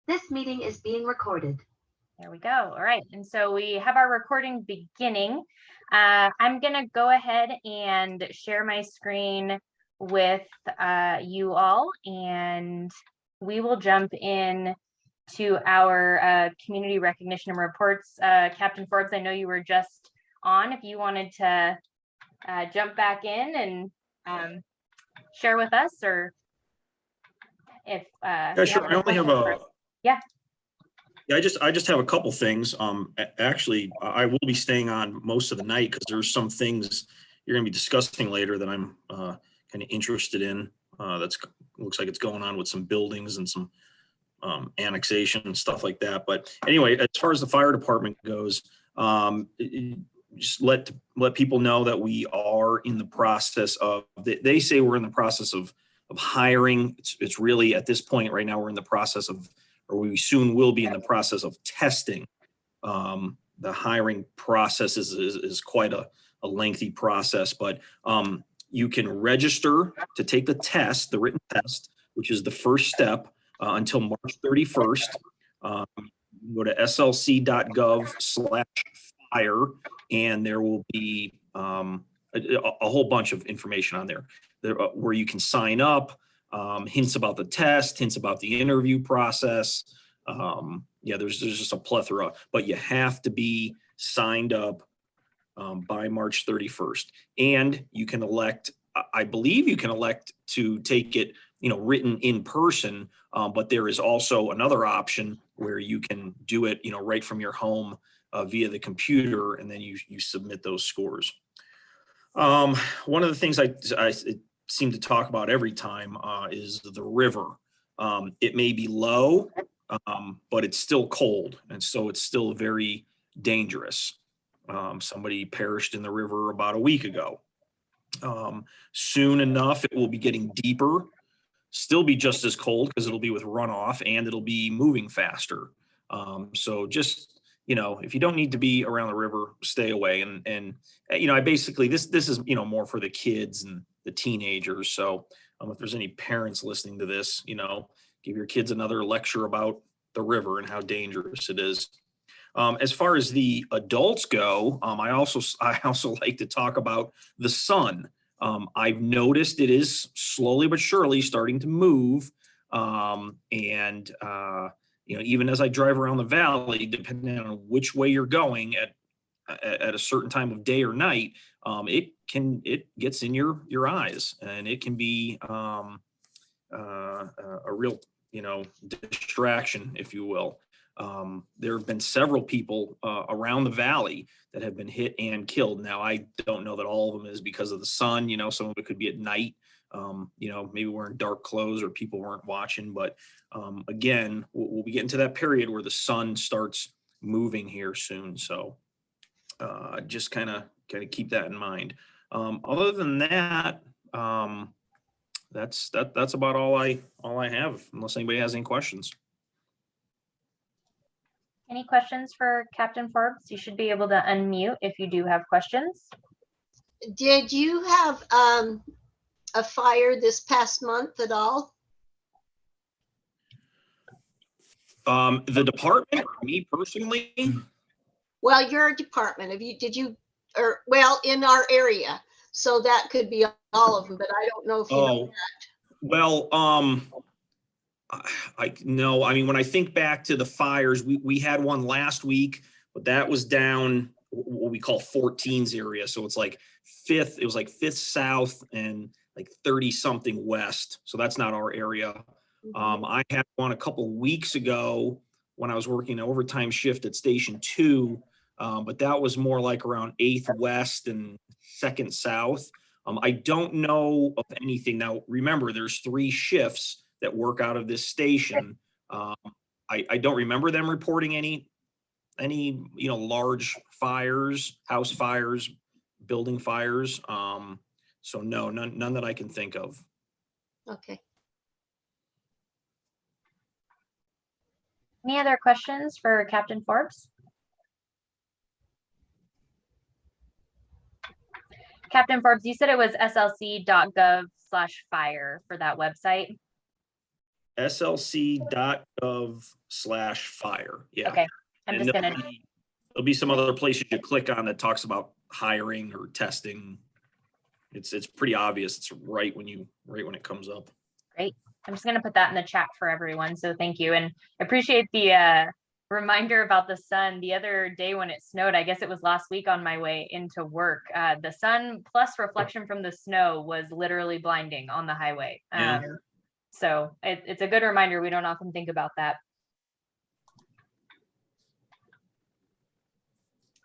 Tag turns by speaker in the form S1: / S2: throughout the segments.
S1: This meeting is being recorded.
S2: There we go. All right. And so we have our recording beginning. I'm going to go ahead and share my screen with you all, and we will jump in to our community recognition and reports. Captain Forbes, I know you were just on. If you wanted to jump back in and share with us, or if
S3: yeah, sure. I only have a
S2: yeah.
S3: Yeah, I just have a couple things. Actually, I will be staying on most of the night because there's some things you're going to be discussing later that I'm kind of interested in. That's looks like it's going on with some buildings and some annexation and stuff like that. But anyway, as far as the fire department goes, just let people know that we are in the process of. They say we're in the process of hiring. It's really at this point right now we're in the process of, or we soon will be in the process of testing. The hiring process is quite a lengthy process, but you can register to take the test, the written test, which is the first step until March 31st. Go to slc.gov/fire, and there will be a whole bunch of information on there where you can sign up. Hints about the test, hints about the interview process. Yeah, there's just a plethora, but you have to be signed up by March 31st. And you can elect, I believe you can elect to take it, written in person, but there is also another option where you can do it, right from your home via the computer, and then you submit those scores. One of the things I seem to talk about every time is the river. It may be low, but it's still cold, and so it's still very dangerous. Somebody perished in the river about a week ago. Soon enough, it will be getting deeper, still be just as cold because it'll be with runoff, and it'll be moving faster. So just, if you don't need to be around the river, stay away. And I basically, this is, more for the kids and the teenagers. So if there's any parents listening to this, give your kids another lecture about the river and how dangerous it is. As far as the adults go, I also like to talk about the sun. I've noticed it is slowly but surely starting to move. Even as I drive around the valley, depending on which way you're going at a certain time of day or night, it gets in your eyes, and it can be a real distraction, if you will. There have been several people around the valley that have been hit and killed. Now, I don't know that all of them is because of the sun. Some of it could be at night. Maybe wearing dark clothes or people weren't watching. But again, we'll be getting to that period where the sun starts moving here soon. So just kind of keep that in mind. Other than that, that's about all I have, unless anybody has any questions.
S2: Any questions for Captain Forbes? You should be able to unmute if you do have questions.
S4: Did you have a fire this past month at all?
S3: The department, or me personally?
S4: Well, your department, in our area. So that could be all of them, but I don't know if you know that.
S3: Well, when I think back to the fires, we had one last week, but that was down what we call 14's area. So it's like it was like 5th South and like 30 something west. So that's not our area. Mm-hmm. I had one a couple weeks ago when I was working an overtime shift at Station 2, but that was more like around 8th West and 2nd South. I don't know of anything. Now, remember, there's 3 shifts that work out of this station. I don't remember them reporting any large fires, house fires, building fires. So no, none that I can think of.
S4: Okay.
S2: Any other questions for Captain Forbes? Captain Forbes, you said it was slc.gov/fire for that website.
S3: slc.gov/fire. Yeah.
S2: Okay, I'm
S3: And
S2: just gonna,
S3: there'll be some other places you click on that talks about hiring or testing. It's pretty obvious. It's right when it comes up.
S2: great. I'm just gonna put that in the chat for everyone. So thank you. And I appreciate the reminder about the sun. The other day when it snowed, I guess it was last week on my way into work, the sun plus reflection from the snow was literally blinding on the highway.
S3: Yeah.
S2: So it's a good reminder. We don't often think about that.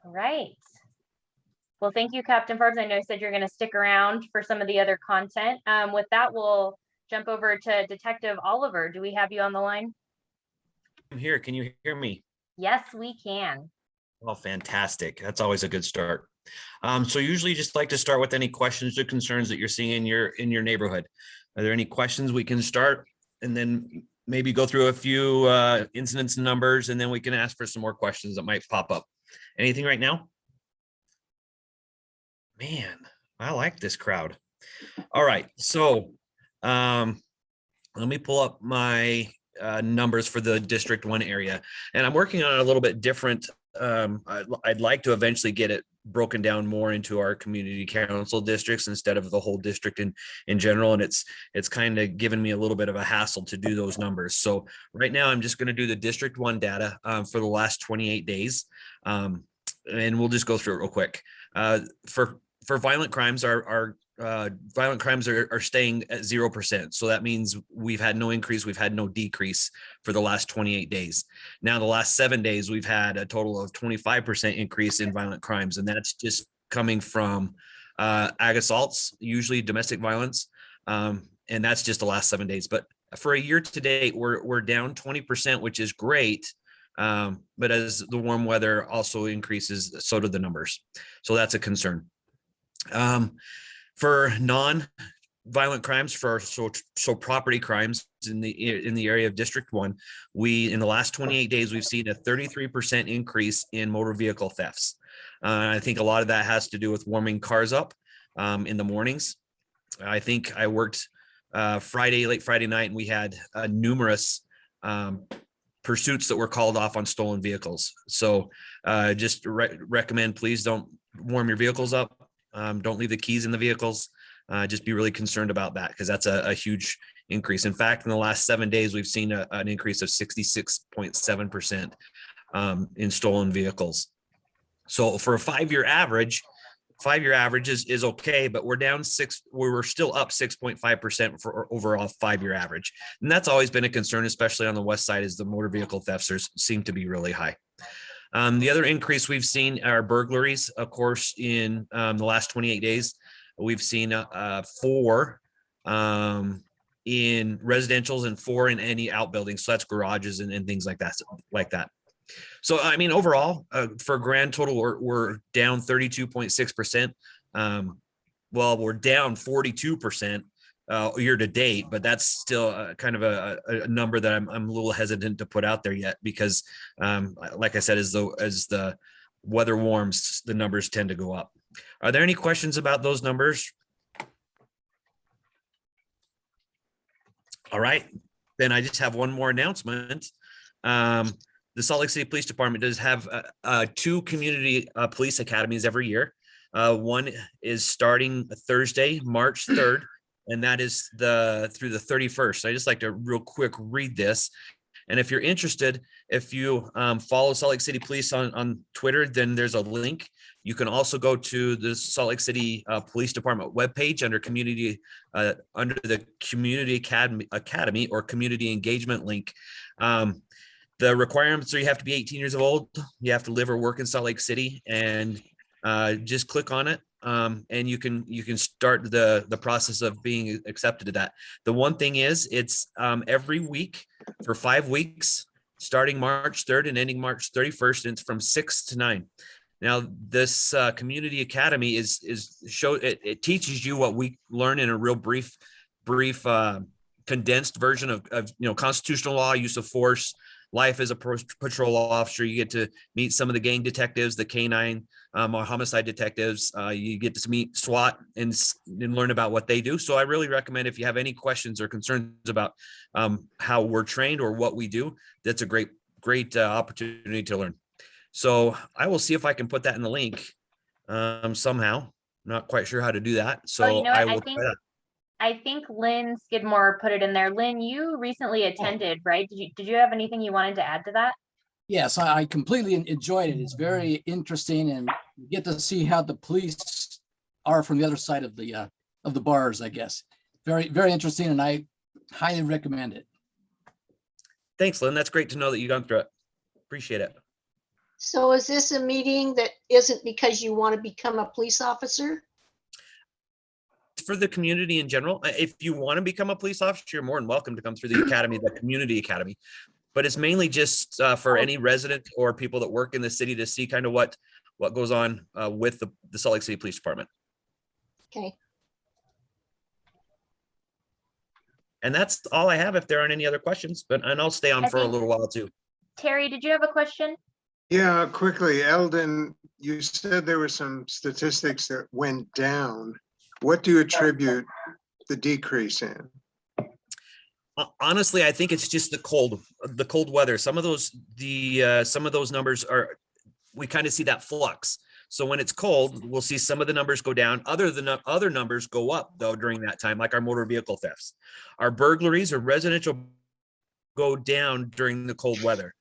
S2: All right. Well, thank you, Captain Forbes. I know you said you're going to stick around for some of the other content. With that, we'll jump over to Detective Oliver. Do we have you on the line?
S5: I'm here. Can you hear me?
S2: Yes, we can.
S5: Oh, fantastic. That's always a good start. So usually just like to start with any questions or concerns that you're seeing in your neighborhood. Are there any questions we can start and then maybe go through a few incidents and numbers, and then we can ask for some more questions that might pop up. Anything right now? Man, I like this crowd. All right. So let me pull up my numbers for the District 1 area. And I'm working on it a little bit different. I'd like to eventually get it broken down more into our community council districts instead of the whole district in general. And it's kind of given me a little bit of a hassle to do those numbers. So right now I'm just going to do the District 1 data for the last 28 days. And we'll just go through it real quick. For violent crimes, our violent crimes are staying at 0%. So that means we've had no increase, we've had no decrease for the last 28 days. Now, the last 7 days, we've had a total of 25% increase in violent crimes. And that's just coming from ag assaults, usually domestic violence. And that's just the last 7 days. But for a year to date, we're down 20%, which is great. But as the warm weather also increases, so do the numbers. So that's a concern. For non-violent crimes, so property crimes in the area of District 1, in the last 28 days, we've seen a 33% increase in motor vehicle thefts. I think a lot of that has to do with warming cars up in the mornings. I think I worked late Friday night, and we had numerous pursuits that were called off on stolen vehicles. So just recommend, please don't warm your vehicles up. Don't leave the keys in the vehicles. Just be really concerned about that, because that's a huge increase. In fact, in the last 7 days, we've seen an increase of 66.7% in stolen vehicles. So for a 5-year average, is okay, but we're down we're still up 6.5% for overall 5-year average. And that's always been a concern, especially on the west side, is the motor vehicle thefts seem to be really high. The other increase we've seen are burglaries. Of course, in the last 28 days, we've seen 4 in residentials and 4 in any outbuildings. So that's garages and things like that. So, I mean, overall, for a grand total, we're down 32.6%. Well, we're down 42% year to date, but that's still kind of a number that I'm a little hesitant to put out there yet, because like I said, as the weather warms, the numbers tend to go up. Are there any questions about those numbers? All right, then I just have one more announcement. The Salt Lake City Police Department does have 2 community police academies every year. One is starting Thursday, March 3rd, and that is through the 31st. I just like to real quick read this. And if you're interested, if you follow Salt Lake City Police on Twitter, then there's a link. You can also go to the Salt Lake City Police Department webpage under the Community Academy or Community Engagement link. The requirements are you have to be 18 years old, you have to live or work in Salt Lake City, and just click on it. And you can start the process of being accepted to that. The one thing is, it's every week for 5 weeks, starting March 3rd and ending March 31st, and it's from 6 to 9. Now, this Community Academy it teaches you what we learn in a real brief condensed version of constitutional law, use of force, life as a patrol officer. You get to meet some of the gang detectives, the canine or homicide detectives. You get to meet SWAT and learn about what they do. So I really recommend, if you have any questions or concerns about how we're trained or what we do, that's a great opportunity to learn. So I will see if I can put that in the link somehow. Not quite sure how to do that. So
S2: you know
S5: I
S2: what?
S5: will try that.
S2: I think Lynn Skidmore put it in there. Lynn, you recently attended, right? Did you have anything you wanted to add to that?
S6: Yes, I completely enjoyed it. It's very interesting, and you get to see how the police are from the other side of the bars, I guess. Very, very interesting, and I highly recommend it.
S5: Thanks, Lynn. That's great to know that you gone through it. Appreciate it.
S4: So is this a meeting that isn't because you want to become a police officer?
S5: For the community in general, if you want to become a police officer, you're more than welcome to come through the academy, the community academy. But it's mainly just for any resident or people that work in the city to see kind of what goes on with the Salt Lake City Police Department.
S4: Okay.
S5: And that's all I have if there aren't any other questions, and I'll stay on for a little while too.
S2: Terry, did you have a question?
S7: Yeah, quickly, Eldon, you said there were some statistics that went down. What do you attribute the decrease in?
S5: Honestly, I think it's just the cold weather. Some of those numbers are, we kind of see that flux. So when it's cold, we'll see some of the numbers go down. Other numbers go up though during that time, like our motor vehicle thefts. Our burglaries or residential go down during the cold weather.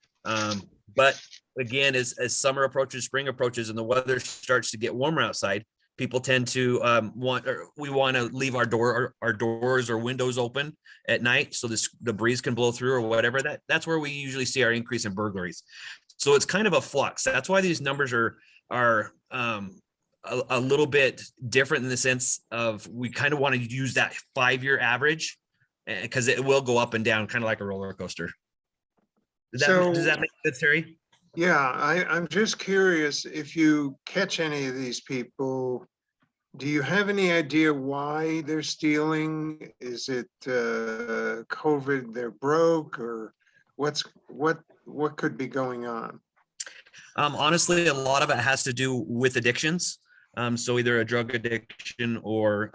S5: But again, as summer approaches, spring approaches, and the weather starts to get warmer outside, people tend to want to leave our doors or windows open at night so the breeze can blow through or whatever. That's where we usually see our increase in burglaries. So it's kind of a flux. That's why these numbers are a little bit different in the sense of, we kind of want to use that 5-year average because it will go up and down, kind of like a roller coaster. Does that make sense, Terry?
S7: Yeah, I'm just curious, if you catch any of these people, do you have any idea why they're stealing? Is it COVID, they're broke, or what could be going on?
S5: Honestly, a lot of it has to do with addictions. So either a drug addiction or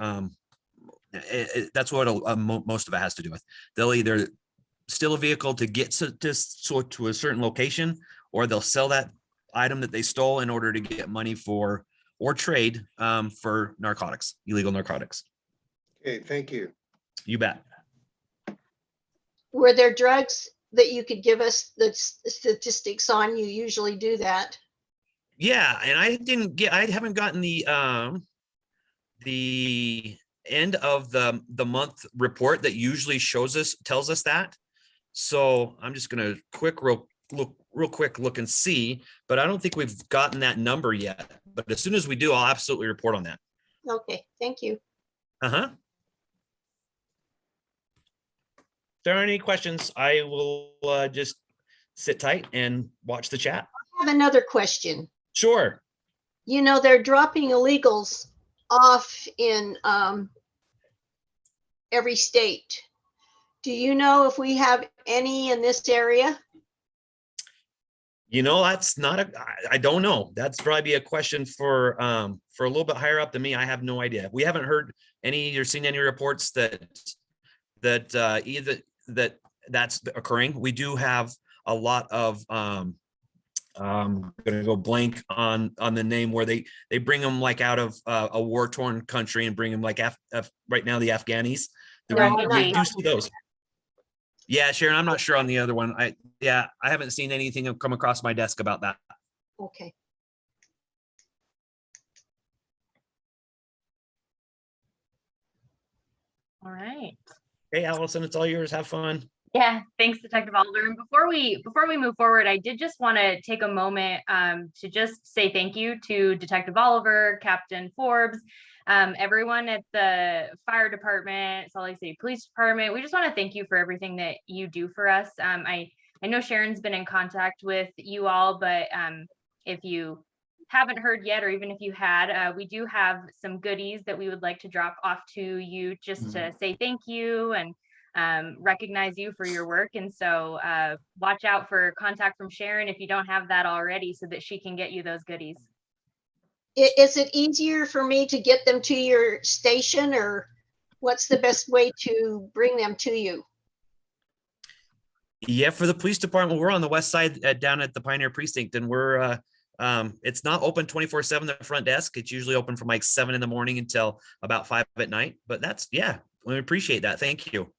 S5: that's what most of it has to do with. They'll either steal a vehicle to get to a certain location, or they'll sell that item that they stole in order to get money for or trade for narcotics, illegal narcotics.
S7: Okay, thank you.
S5: You bet.
S4: Were there drugs that you could give us the statistics on? You usually do that.
S5: Yeah, and I haven't gotten the end of the month report that usually tells us that. So I'm just gonna real quick look and see, but I don't think we've gotten that number yet. But as soon as we do, I'll absolutely report on that.
S4: Okay, thank you.
S5: If there are any questions, I will just sit tight and watch the chat.
S4: I have another question.
S5: Sure.
S4: You know, they're dropping illegals off in every state. Do you know if we have any in this area?
S5: You know, that's not I don't know. That's probably a question for a little bit higher up than me. I have no idea. We haven't heard any or seen any reports either that's occurring. We do have a lot of I'm gonna go blank on the name, where they bring them like out of a war-torn country and bring them like right now the Afghanis. We do see those. Yeah, Sharon, I'm not sure on the other one. I haven't seen anything come across my desk about that.
S4: Okay.
S2: All right.
S5: Hey, Allison, it's all yours. Have fun.
S2: Yeah, thanks, Detective Oliver. And before we move forward, I did just want to take a moment to just say thank you to Detective Oliver, Captain Forbes, everyone at the fire department, Salt Lake City Police Department. We just want to thank you for everything that you do for us. I know Sharon's been in contact with you all, but if you haven't heard yet, or even if you had, we do have some goodies that we would like to drop off to you just to say thank you. And recognize you for your work. And so watch out for contact from Sharon if you don't have that already, so that she can get you those goodies.
S4: Is it easier for me to get them to your station, or what's the best way to bring them to you?
S5: Yeah, for the police department, we're on the west side down at the Pioneer Precinct, and we're it's not open 24/7, the front desk. It's usually open from like 7 in the morning until about 5 at night. But that's, yeah, we appreciate that. Thank you.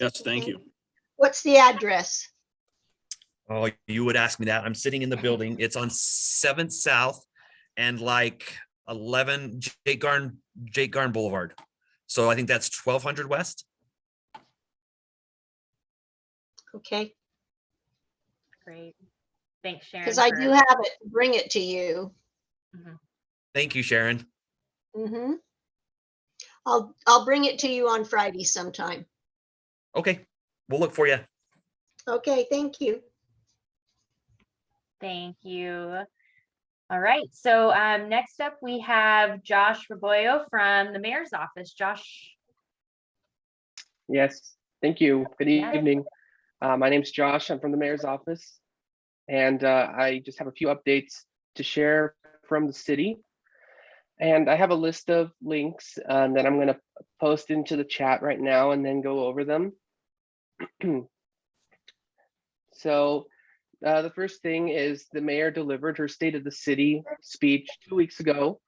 S3: Yes, thank you.
S4: What's the address?
S5: Oh, you would ask me that. I'm sitting in the building. It's on 7th South and like 11 Jake Garn Boulevard. So I think that's 1200 West.
S4: Okay,
S2: Great. Thanks, Sharon.
S4: because I do have it, bring it to you.
S5: Thank you, Sharon.
S4: Mm-hmm. I'll bring it to you on Friday sometime.
S5: Okay, we'll look for you.
S4: Okay, thank you.
S2: Thank you. All right, so next up we have Josh Raboyo from the mayor's office. Josh.
S8: Yes, thank you. Good
S2: Yeah.
S8: evening. My name's Josh. I'm from the mayor's office, and I just have a few updates to share from the city. And I have a list of links that I'm going to post into the chat right now and then go over them. So the first thing is the mayor delivered her State of the City speech 2 weeks ago.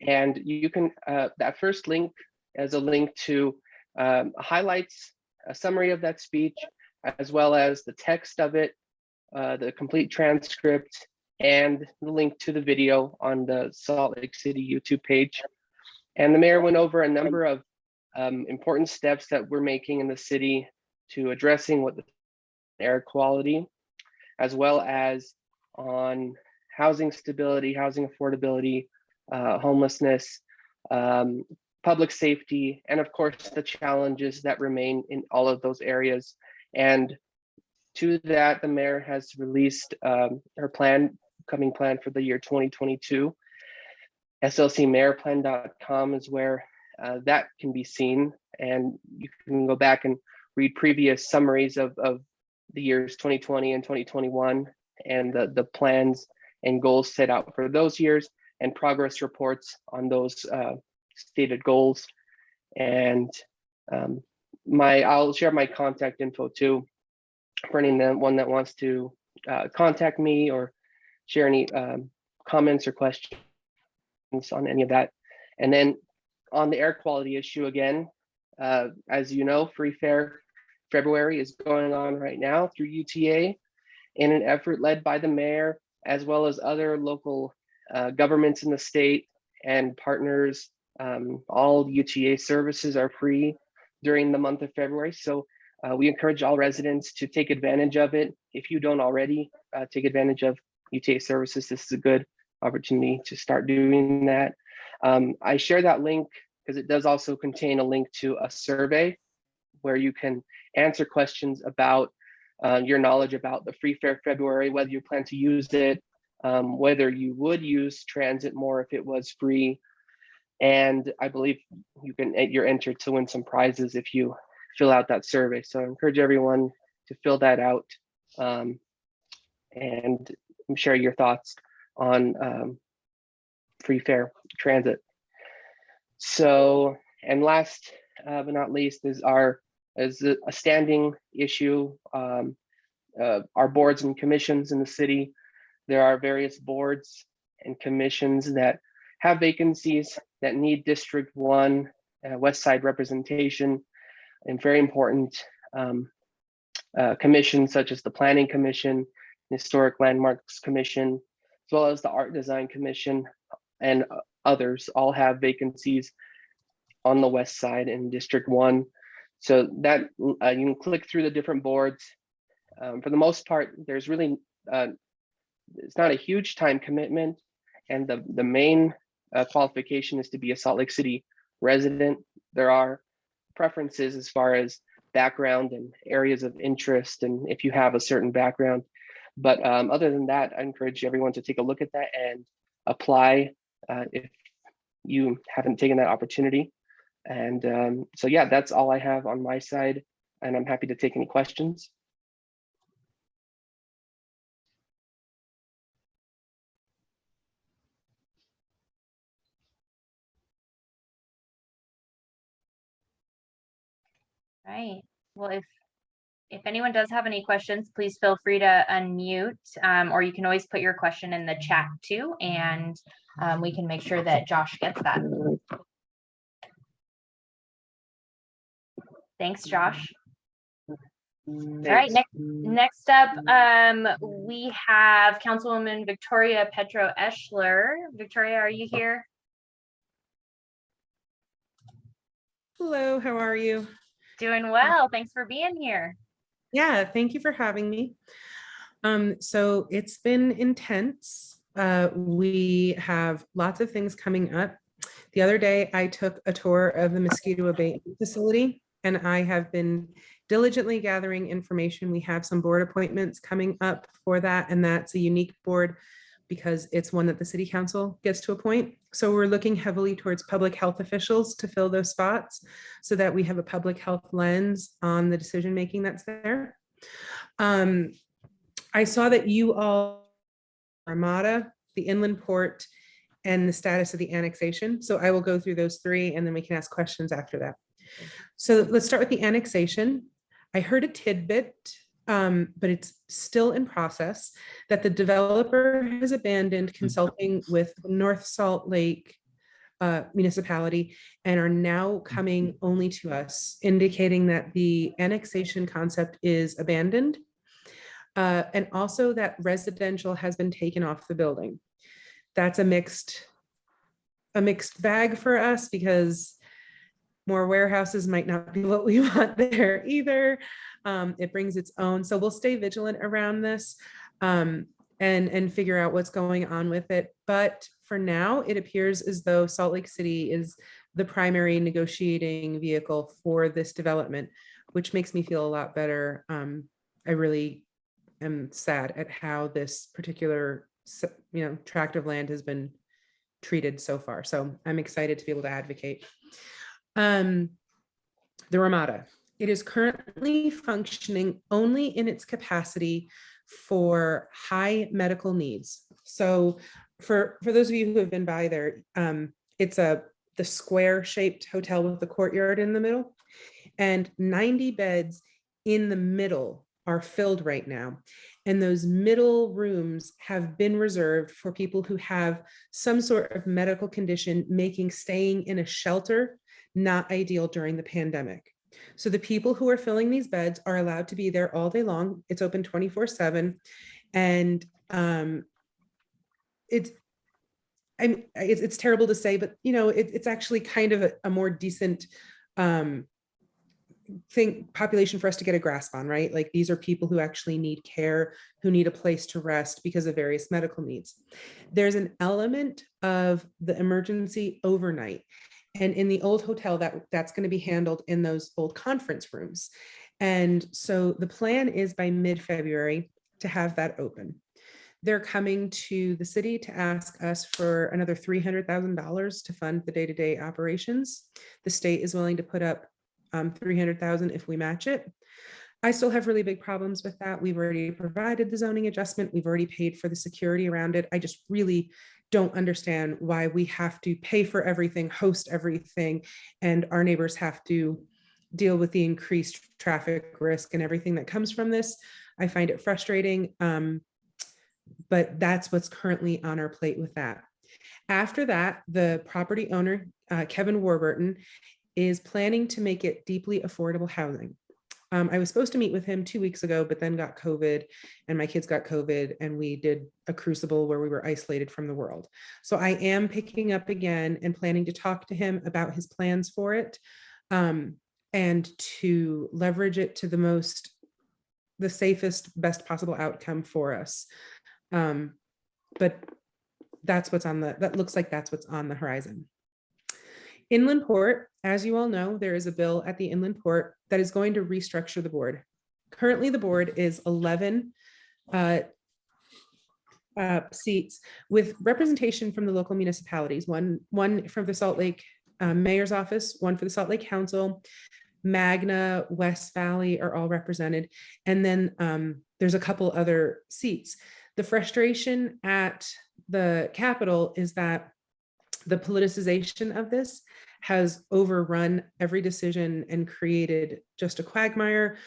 S8: And you can, that first link is a link to highlights, a summary of that speech, as well as the text of it, the complete transcript, and the link to the video on the Salt Lake City YouTube page. And the mayor went over a number of important steps that we're making in the city to addressing what the air quality, as well as on housing stability, housing affordability, homelessness, public safety, and of course the challenges that remain in all of those areas. And to that, the mayor has released her coming plan for the year 2022. slcmayorplan.com is where that can be seen, and you can go back and read previous summaries of the years 2020 and 2021 and the plans and goals set out for those years and progress reports on those stated goals. And I'll share my contact info too for anyone that wants to contact me or share any comments or questions on any of that. And then on the air quality issue again, as you know, Free Fair February is going on right now through UTA in an effort led by the mayor, as well as other local governments in the state and partners. All UTA services are free during the month of February. So we encourage all residents to take advantage of it. If you don't already take advantage of UTA services, this is a good opportunity to start doing that. I share that link because it does also contain a link to a survey where you can answer questions about your knowledge about the Free Fair February, whether you plan to use it, whether you would use transit more if it was free. And I believe you're entered to win some prizes if you fill out that survey. So I encourage everyone to fill that out and share your thoughts on Free Fair Transit. So, and last but not least is a standing issue, our boards and commissions in the city. There are various boards and commissions that have vacancies that need District 1 West Side representation, and very important commissions such as the Planning Commission, Historic Landmarks Commission, as well as the Art Design Commission, and others all have vacancies on the West Side in District 1. So that you can click through the different boards. For the most part, there's really, it's not a huge time commitment, and the main qualification is to be a Salt Lake City resident. There are preferences as far as background and areas of interest, and if you have a certain background. But other than that, I encourage everyone to take a look at that and apply if you haven't taken that opportunity. And so yeah, that's all I have on my side. and I'm happy to take any questions.
S2: Right. Well, if anyone does have any questions, please feel free to unmute, or you can always put your question in the chat too, and we can make sure that Josh gets that. Thanks, Josh. All right, next up, we have Councilwoman Victoria Petro Eschler. Victoria, are you here?
S9: Hello, how are you?
S2: Doing well. Thanks for being here.
S9: Yeah, thank you for having me. So it's been intense. We have lots of things coming up. The other day, I took a tour of the mosquito abatement facility, and I have been diligently gathering information. We have some board appointments coming up for that, and that's a unique board because it's one that the city council gets to appoint. So we're looking heavily towards public health officials to fill those spots so that we have a public health lens on the decision-making that's there. I saw that you all, Armada, the inland port, and the status of the annexation. So I will go through those three and then we can ask questions after that. So let's start with the annexation. I heard a tidbit, but it's still in process, that the developer has abandoned consulting with North Salt Lake municipality and are now coming only to us, indicating that the annexation concept is abandoned. And also that residential has been taken off the building. That's a mixed bag for us because more warehouses might not be what we want there either. It brings its own. So we'll stay vigilant around this and figure out what's going on with it. But for now, it appears as though Salt Lake City is the primary negotiating vehicle for this development, which makes me feel a lot better. I really am sad at how this particular tract of land has been treated so far. So I'm excited to be able to advocate. The Ramada. It is currently functioning only in its capacity for high medical needs. So for those of you who have been by there, it's the square shaped hotel with the courtyard in the middle, and 90 beds in the middle are filled right now. And those middle rooms have been reserved for people who have some sort of medical condition, making staying in a shelter not ideal during the pandemic. So the people who are filling these beds are allowed to be there all day long. It's open 24/7. And it's terrible to say, but it's actually kind of a more decent population for us to get a grasp on, right? Like these are people who actually need care, who need a place to rest because of various medical needs. There's an element of the emergency overnight. And in the old hotel, that's going to be handled in those old conference rooms. And so the plan is by mid-February to have that open. They're coming to the city to ask us for another $300,000 to fund the day-to-day operations. The state is willing to put up $300,000 if we match it. I still have really big problems with that. We've already provided the zoning adjustment. We've already paid for the security around it. I just really don't understand why we have to pay for everything, host everything, and our neighbors have to deal with the increased traffic risk and everything that comes from this. I find it frustrating, but that's what's currently on our plate with that. After that, the property owner, Kevin Warburton, is planning to make it deeply affordable housing. I was supposed to meet with him 2 weeks ago, but then got COVID and my kids got COVID and we did a crucible where we were isolated from the world. So I am picking up again and planning to talk to him about his plans for it and to leverage it to the safest, best possible outcome for us. But that looks like that's what's on the horizon. Inland Port, as you all know, there is a bill at the Inland Port that is going to restructure the board. Currently, the board is 11 seats with representation from the local municipalities, one from the Salt Lake Mayor's office, one for the Salt Lake Council, Magna, West Valley are all represented. And then there's a couple other seats. The frustration at the Capitol is that the politicization of this has overrun every decision and created just a quagmire.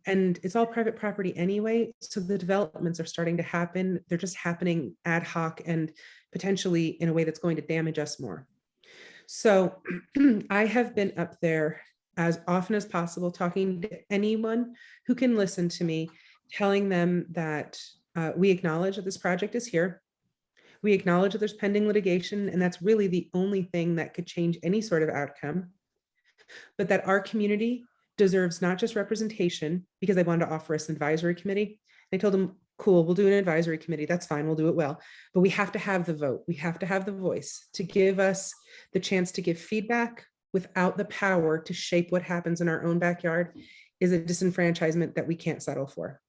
S9: And it's all private property anyway. So the developments are starting to happen. They're just happening ad hoc and potentially in a way that's going to damage us more. So I have been up there as often as possible, talking to anyone who can listen to me, telling them that we acknowledge that this project is here. We acknowledge that there's pending litigation, and that's really the only thing that could change any sort of outcome, but that our community deserves not just representation, because I wanted to offer us an advisory committee. I told them, cool, we'll do an advisory committee. That's fine. We'll do it well. But we have to have the vote. We have to have the voice to give us the chance to give feedback without the power to shape what happens in our own backyard is a disenfranchisement that we can't settle for.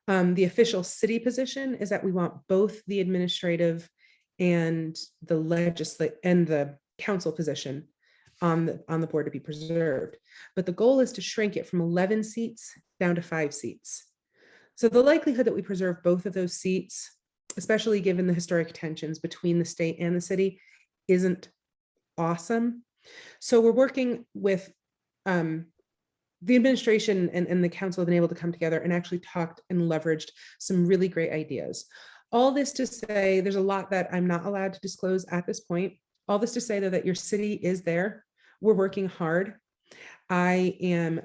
S9: The official city position is that we want both the administrative and the legislative and the council position on the board to be preserved. But the goal is to shrink it from 11 seats down to 5 seats. So the likelihood that we preserve both of those seats, especially given the historic tensions between the state and the city, isn't awesome. So we're working with the administration and the council have been able to come together and actually talked and leveraged some really great ideas. All this to say, there's a lot that I'm not allowed to disclose at this point. All this to say, though, that your city is there. We're working hard. I am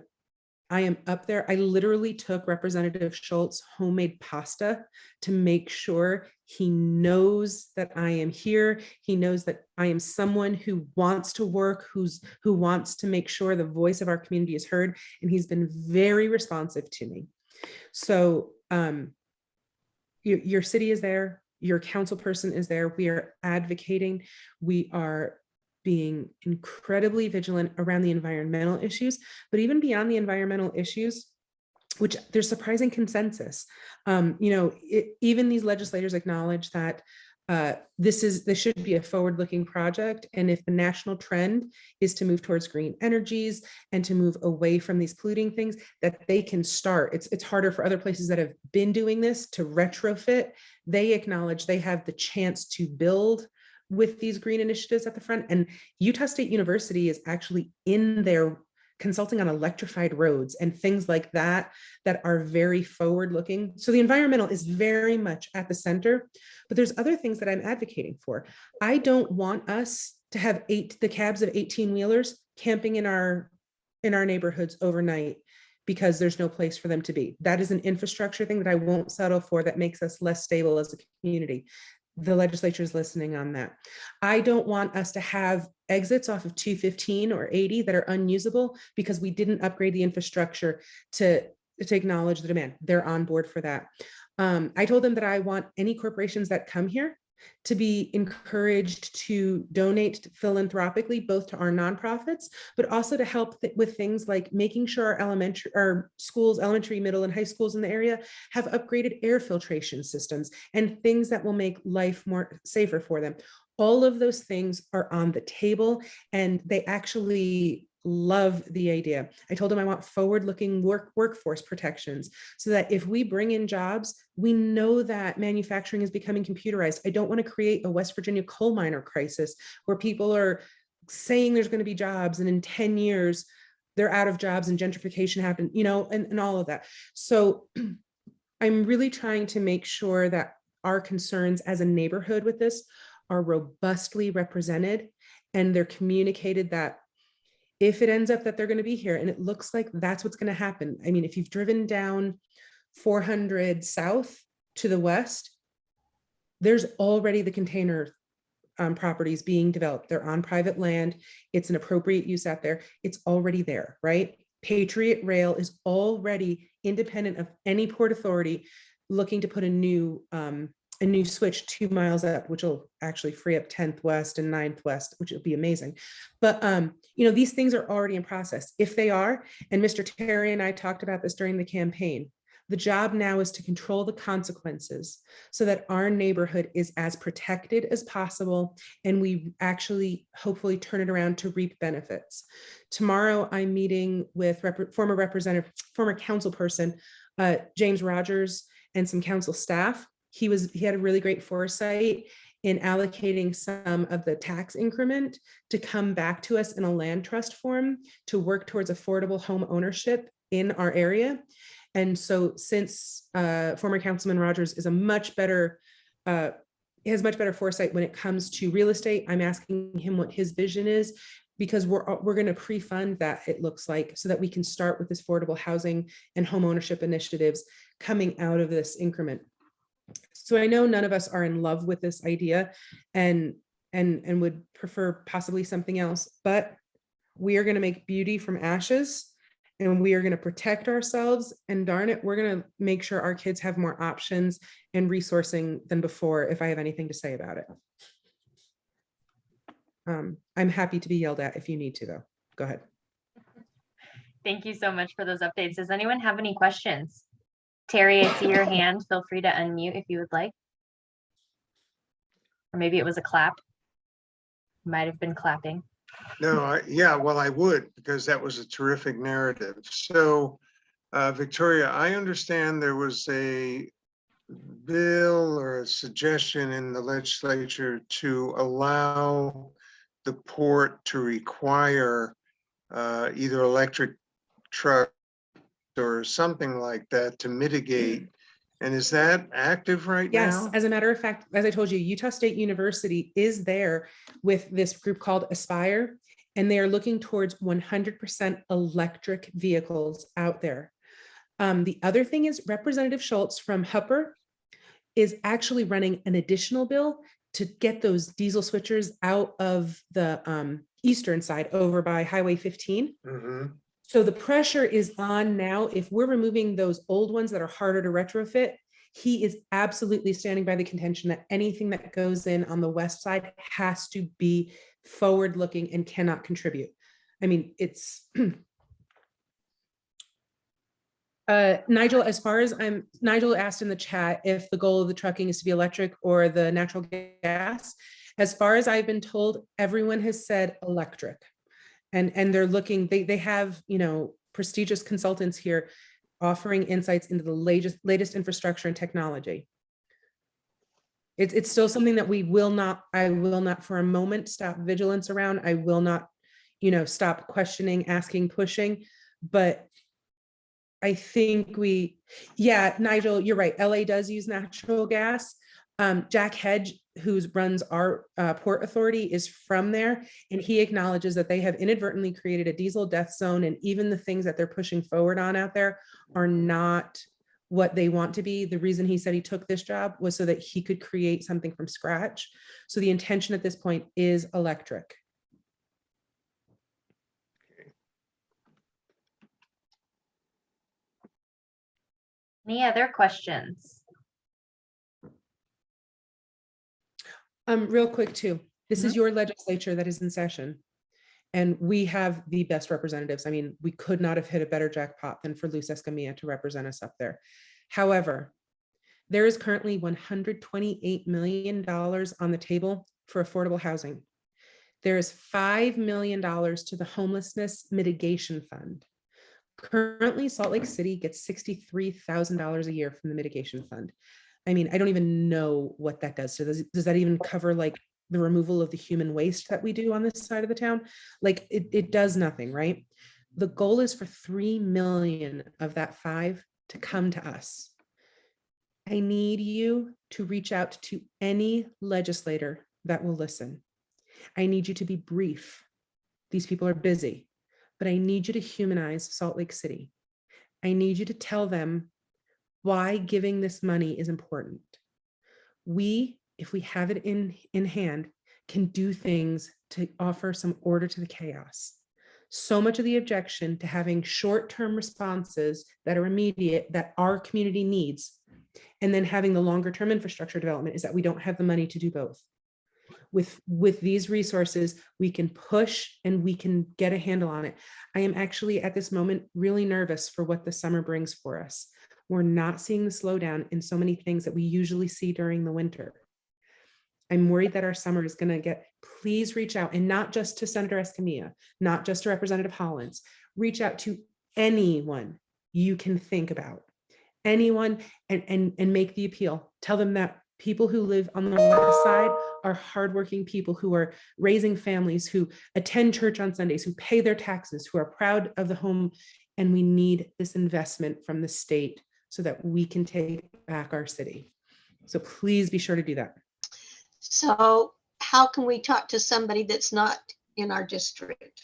S9: up there. I literally took Representative Schultz homemade pasta to make sure he knows that I am here. He knows that I am someone who wants to work, who wants to make sure the voice of our community is heard. And he's been very responsive to me. So your city is there. Your council person is there. We are advocating. We are being incredibly vigilant around the environmental issues, but even beyond the environmental issues, which there's surprising consensus. Even these legislators acknowledge that this should be a forward-looking project. And if the national trend is to move towards green energies and to move away from these polluting things, that they can start. It's harder for other places that have been doing this to retrofit. They acknowledge they have the chance to build with these green initiatives at the front. And Utah State University is actually in there consulting on electrified roads and things like that are very forward looking. So the environmental is very much at the center, but there's other things that I'm advocating for. I don't want us to have the cabs of 18 wheelers camping in our neighborhoods overnight because there's no place for them to be. That is an infrastructure thing that I won't settle for, that makes us less stable as a community. The legislature is listening on that. I don't want us to have exits off of 215 or 80 that are unusable because we didn't upgrade the infrastructure to acknowledge the demand. They're on board for that. I told them that I want any corporations that come here to be encouraged to donate philanthropically, both to our nonprofits, but also to help with things like making sure our schools, elementary, middle, and high schools in the area have upgraded air filtration systems and things that will make life more safer for them. All of those things are on the table, and they actually love the idea. I told them I want forward-looking workforce protections so that if we bring in jobs, we know that manufacturing is becoming computerized. I don't want to create a West Virginia coal miner crisis where people are saying there's going to be jobs and in 10 years they're out of jobs and gentrification happened, and all of that. So I'm really trying to make sure that our concerns as a neighborhood with this are robustly represented, and they're communicated that if it ends up that they're going to be here, and it looks like that's what's going to happen. I mean, if you've driven down 400 south to the west, there's already the container properties being developed. They're on private land. It's an appropriate use out there. It's already there, right? Patriot Rail is already independent of any port authority looking to put a new switch 2 miles up, which will actually free up 10th West and 9th West, which will be amazing. But, these things are already in process. If they are, and Mr. Terry and I talked about this during the campaign, The job now is to control the consequences so that our neighborhood is as protected as possible, and we actually hopefully turn it around to reap benefits. Tomorrow, I'm meeting with former council person, James Rogers, and some council staff. He had a really great foresight in allocating some of the tax increment to come back to us in a land trust form to work towards affordable home ownership in our area. And so since former Councilman Rogers is has much better foresight when it comes to real estate, I'm asking him what his vision is, because we're going to pre-fund that, it looks like, so that we can start with this affordable housing and home ownership initiatives coming out of this increment. So I know none of us are in love with this idea and would prefer possibly something else, but we are going to make beauty from ashes, and we are going to protect ourselves, and darn it, we're going to make sure our kids have more options and resourcing than before, if I have anything to say about it. I'm happy to be yelled at if you need to, though. Go ahead.
S2: Thank you so much for those updates. Does anyone have any questions? Terry, I see your hand. Feel free to unmute if you would like. Or maybe it was a clap. Might have been clapping.
S7: No, yeah, well, I would, because that was a terrific narrative. So, Victoria, I understand there was a bill or a suggestion in the legislature to allow the port to require either electric truck or something like that to mitigate. And is that active right now?
S9: Yes, as a matter of fact, as I told you, Utah State University is there with this group called Aspire, and they are looking towards 100% electric vehicles out there. The other thing is Representative Schultz from Hupper is actually running an additional bill to get those diesel switchers out of the eastern side over by Highway 15.
S7: Mhm.
S9: So the pressure is on now. If we're removing those old ones that are harder to retrofit, he is absolutely standing by the contention that anything that goes in on the west side has to be forward looking and cannot contribute. I mean, it's Nigel, as far as Nigel asked in the chat if the goal of the trucking is to be electric or the natural gas. As far as I've been told, everyone has said electric. And they're looking, they have, you know, prestigious consultants here offering insights into the latest infrastructure and technology. It's still something that I will not for a moment stop vigilance around. I will not, you know, stop questioning, asking, pushing, but I think yeah, Nigel, you're right. LA does use natural gas. Jack Hedge, who runs our port authority, is from there, and he acknowledges that they have inadvertently created a diesel death zone, and even the things that they're pushing forward on out there are not what they want to be. The reason he said he took this job was so that he could create something from scratch. So the intention at this point is electric.
S2: Any other questions?
S9: Real quick too, this is your legislature that is in session, and we have the best representatives. I mean, we could not have hit a better jackpot than for Luz Escamilla to represent us up there. However, there is currently $128 million on the table for affordable housing. There is $5 million to the homelessness mitigation fund. Currently, Salt Lake City gets $63,000 a year from the mitigation fund. I mean, I don't even know what that does. So does that even cover like the removal of the human waste that we do on this side of the town? Like it does nothing, right? The goal is for 3 million of that 5 to come to us. I need you to reach out to any legislator that will listen. I need you to be brief. These people are busy, but I need you to humanize Salt Lake City. I need you to tell them why giving this money is important. We, if we have it in hand, can do things to offer some order to the chaos. So much of the objection to having short-term responses that are immediate, that our community needs, and then having the longer-term infrastructure development is that we don't have the money to do both. With these resources, we can push and we can get a handle on it. I am actually at this moment really nervous for what the summer brings for us. We're not seeing the slowdown in so many things that we usually see during the winter. I'm worried that our summer is going to get, please reach out, and not just to Senator Escamilla, not just to Representative Hollins, reach out to anyone you can think about, anyone, and make the appeal. Tell them that people who live on the west side are hardworking people who are raising families, who attend church on Sundays, who pay their taxes, who are proud of the home. And we need this investment from the state so that we can take back our city. So please be sure to do that.
S4: So how can we talk to somebody that's not in our district?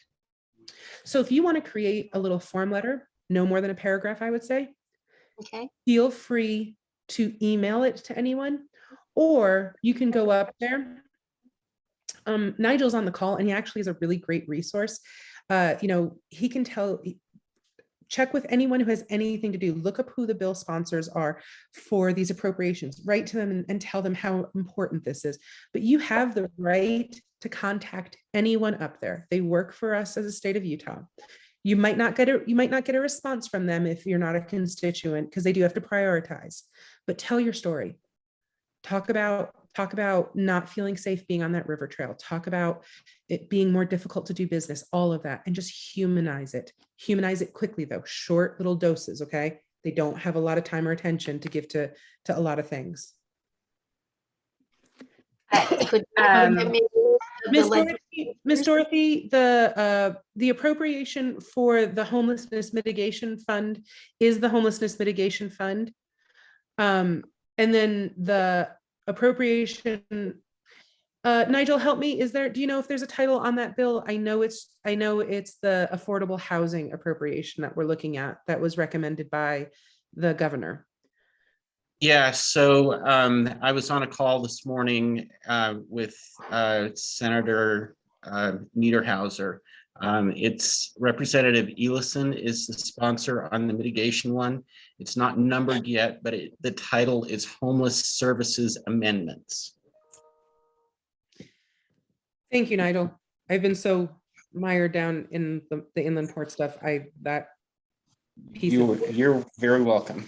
S9: So if you want to create a little form letter, no more than a paragraph, I would say,
S4: Okay,
S9: feel free to email it to anyone, or you can go up there. Nigel's on the call, and he actually is a really great resource. He can check with anyone who has anything to do. Look up who the bill sponsors are for these appropriations. Write to them and tell them how important this is. But you have the right to contact anyone up there. They work for us as a state of Utah. You might not get a response from them if you're not a constituent, because they do have to prioritize. But tell your story. Talk about not feeling safe being on that river trail. Talk about it being more difficult to do business, all of that, and just humanize it. Humanize it quickly though, short little doses, okay? They don't have a lot of time or attention to give to a lot of things.
S4: could
S9: Miss Dorothy, the appropriation for the homelessness mitigation fund is the homelessness mitigation fund. And then the appropriation, Nigel, help me. Do you know if there's a title on that bill? I know it's the affordable housing appropriation that we're looking at that was recommended by the governor.
S10: Yeah, so I was on a call this morning with Senator Niederhauser. It's Representative Elison is the sponsor on the mitigation one. It's not numbered yet, but the title is Homeless Services Amendments.
S9: Thank you, Nigel. I've been so mired down in the inland port stuff.
S10: You're very welcome.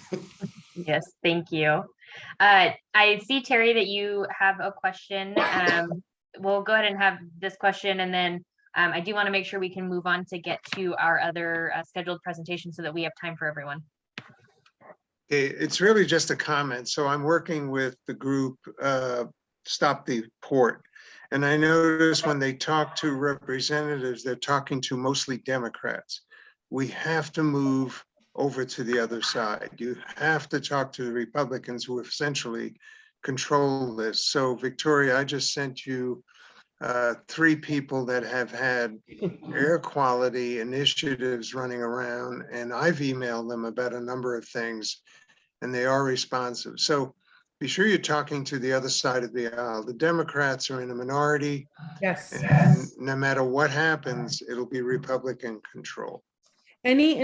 S2: Yes, thank you. I see, Terry, that you have a question. We'll go ahead and have this question, and then I do want to make sure we can move on to get to our other scheduled presentation so that we have time for everyone.
S7: Okay, it's really just a comment. So I'm working with the group Stop the Port. And I notice when they talk to representatives, they're talking to mostly Democrats. We have to move over to the other side. You have to talk to the Republicans who essentially control this. So Victoria, I just sent you 3 people that have had air quality initiatives running around, and I've emailed them about a number of things, and they are responsive. So be sure you're talking to the other side of the aisle. The Democrats are in a minority.
S9: Yes.
S7: And no matter what happens, it'll be Republican control.
S9: Any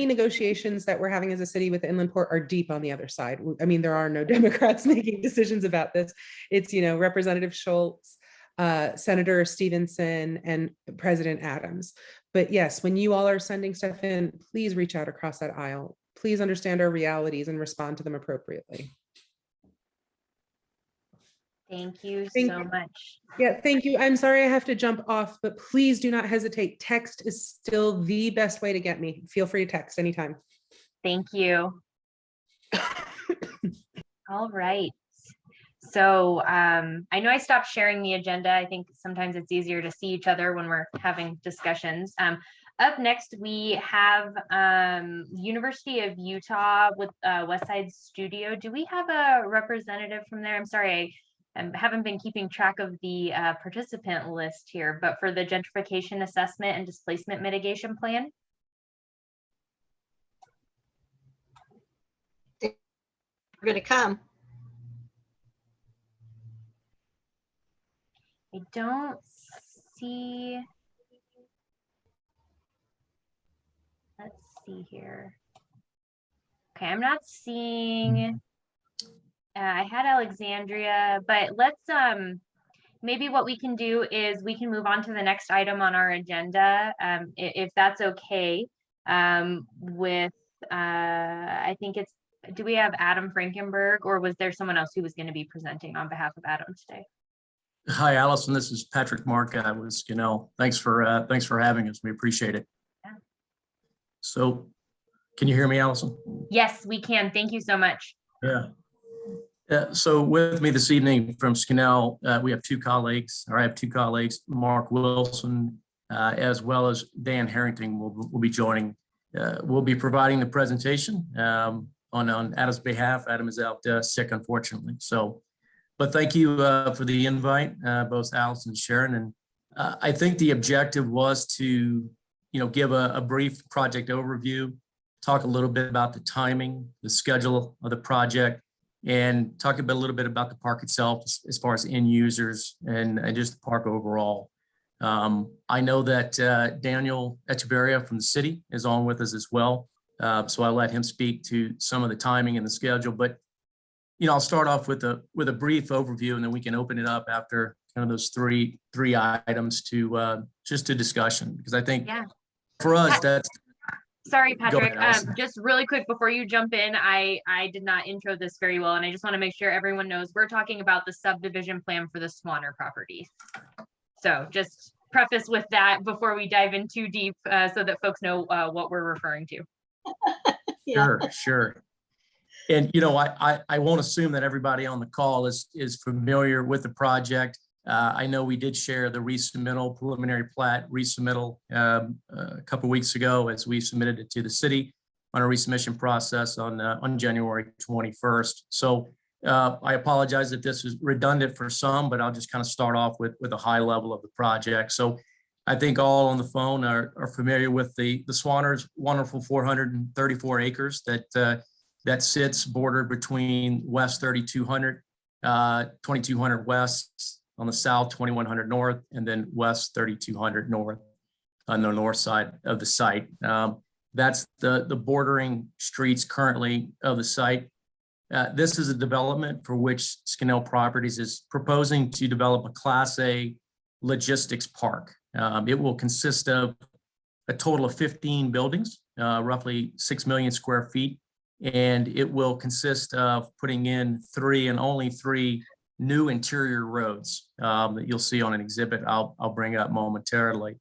S9: negotiations that we're having as a city with the inland port are deep on the other side. I mean, there are no Democrats making decisions about this. It's, Representative Schultz, Senator Stevenson, and President Adams. But yes, when you all are sending stuff in, please reach out across that aisle. Please understand our realities and respond to them appropriately.
S2: Thank you so much.
S9: Yeah, thank you. I'm sorry I have to jump off, but please do not hesitate. Text is still the best way to get me. Feel free to text anytime.
S2: Thank you. All right. So I know I stopped sharing the agenda. I think sometimes it's easier to see each other when we're having discussions. Up next, we have University of Utah with Westside Studio. Do we have a representative from there? I'm sorry, I haven't been keeping track of the participant list here, but for the gentrification assessment and displacement mitigation plan.
S4: We're going to come.
S2: I don't see. Let's see here. Okay, I'm not seeing. I had Alexandria, but let's maybe what we can do is we can move on to the next item on our agenda, if that's okay with I think it's, do we have Adam Frankenberg, or was there someone else who was going to be presenting on behalf of Adam today?
S11: Hi, Allison. This is Patrick Marca with Skinnell. Thanks for having us. We appreciate it.
S2: Yeah.
S11: So, can you hear me, Allison?
S2: Yes, we can. Thank you so much.
S11: Yeah. So with me this evening from Skinnell, we have two colleagues, or I have two colleagues, Mark Wilson, as well as Dan Harrington will be joining. We'll be providing the presentation on Adam's behalf. Adam is out sick, unfortunately. So, but thank you for the invite, both Allison and Sharon. And I think the objective was to, give a brief project overview, talk a little bit about the timing, the schedule of the project, and talk a little bit about the park itself as far as end users and just the park overall. I know that Daniel Echeverria from the city is on with us as well. So I'll let him speak to some of the timing and the schedule, but I'll start off with a brief overview, and then we can open it up after kind of those three items to just to discussion, because I think for us that's.
S2: Sorry, Patrick.
S11: Allison.
S2: Just really quick before you jump in, I did not intro this very well, and I just want to make sure everyone knows we're talking about the subdivision plan for the Swanner property. So just preface with that before we dive in too deep, so that folks know what we're referring to.
S11: Sure. And I won't assume that everybody on the call is familiar with the project. I know we did share the resubmittal, preliminary plat resubmittal a couple of weeks ago as we submitted it to the city on a resubmission process on January 21st. So I apologize if this is redundant for some, but I'll just kind of start off with a high level of the project. So I think all on the phone are familiar with the Swanner's wonderful 434 acres that sits bordered between West 3200, 2200 West on the south, 2100 north, and then West 3200 north on the north side of the site. That's the bordering streets currently of the site. This is a development for which Skinnell Properties is proposing to develop a Class A logistics park. It will consist of a total of 15 buildings, roughly 6 million square feet, and it will consist of putting in only three new interior roads that you'll see on an exhibit I'll bring up momentarily.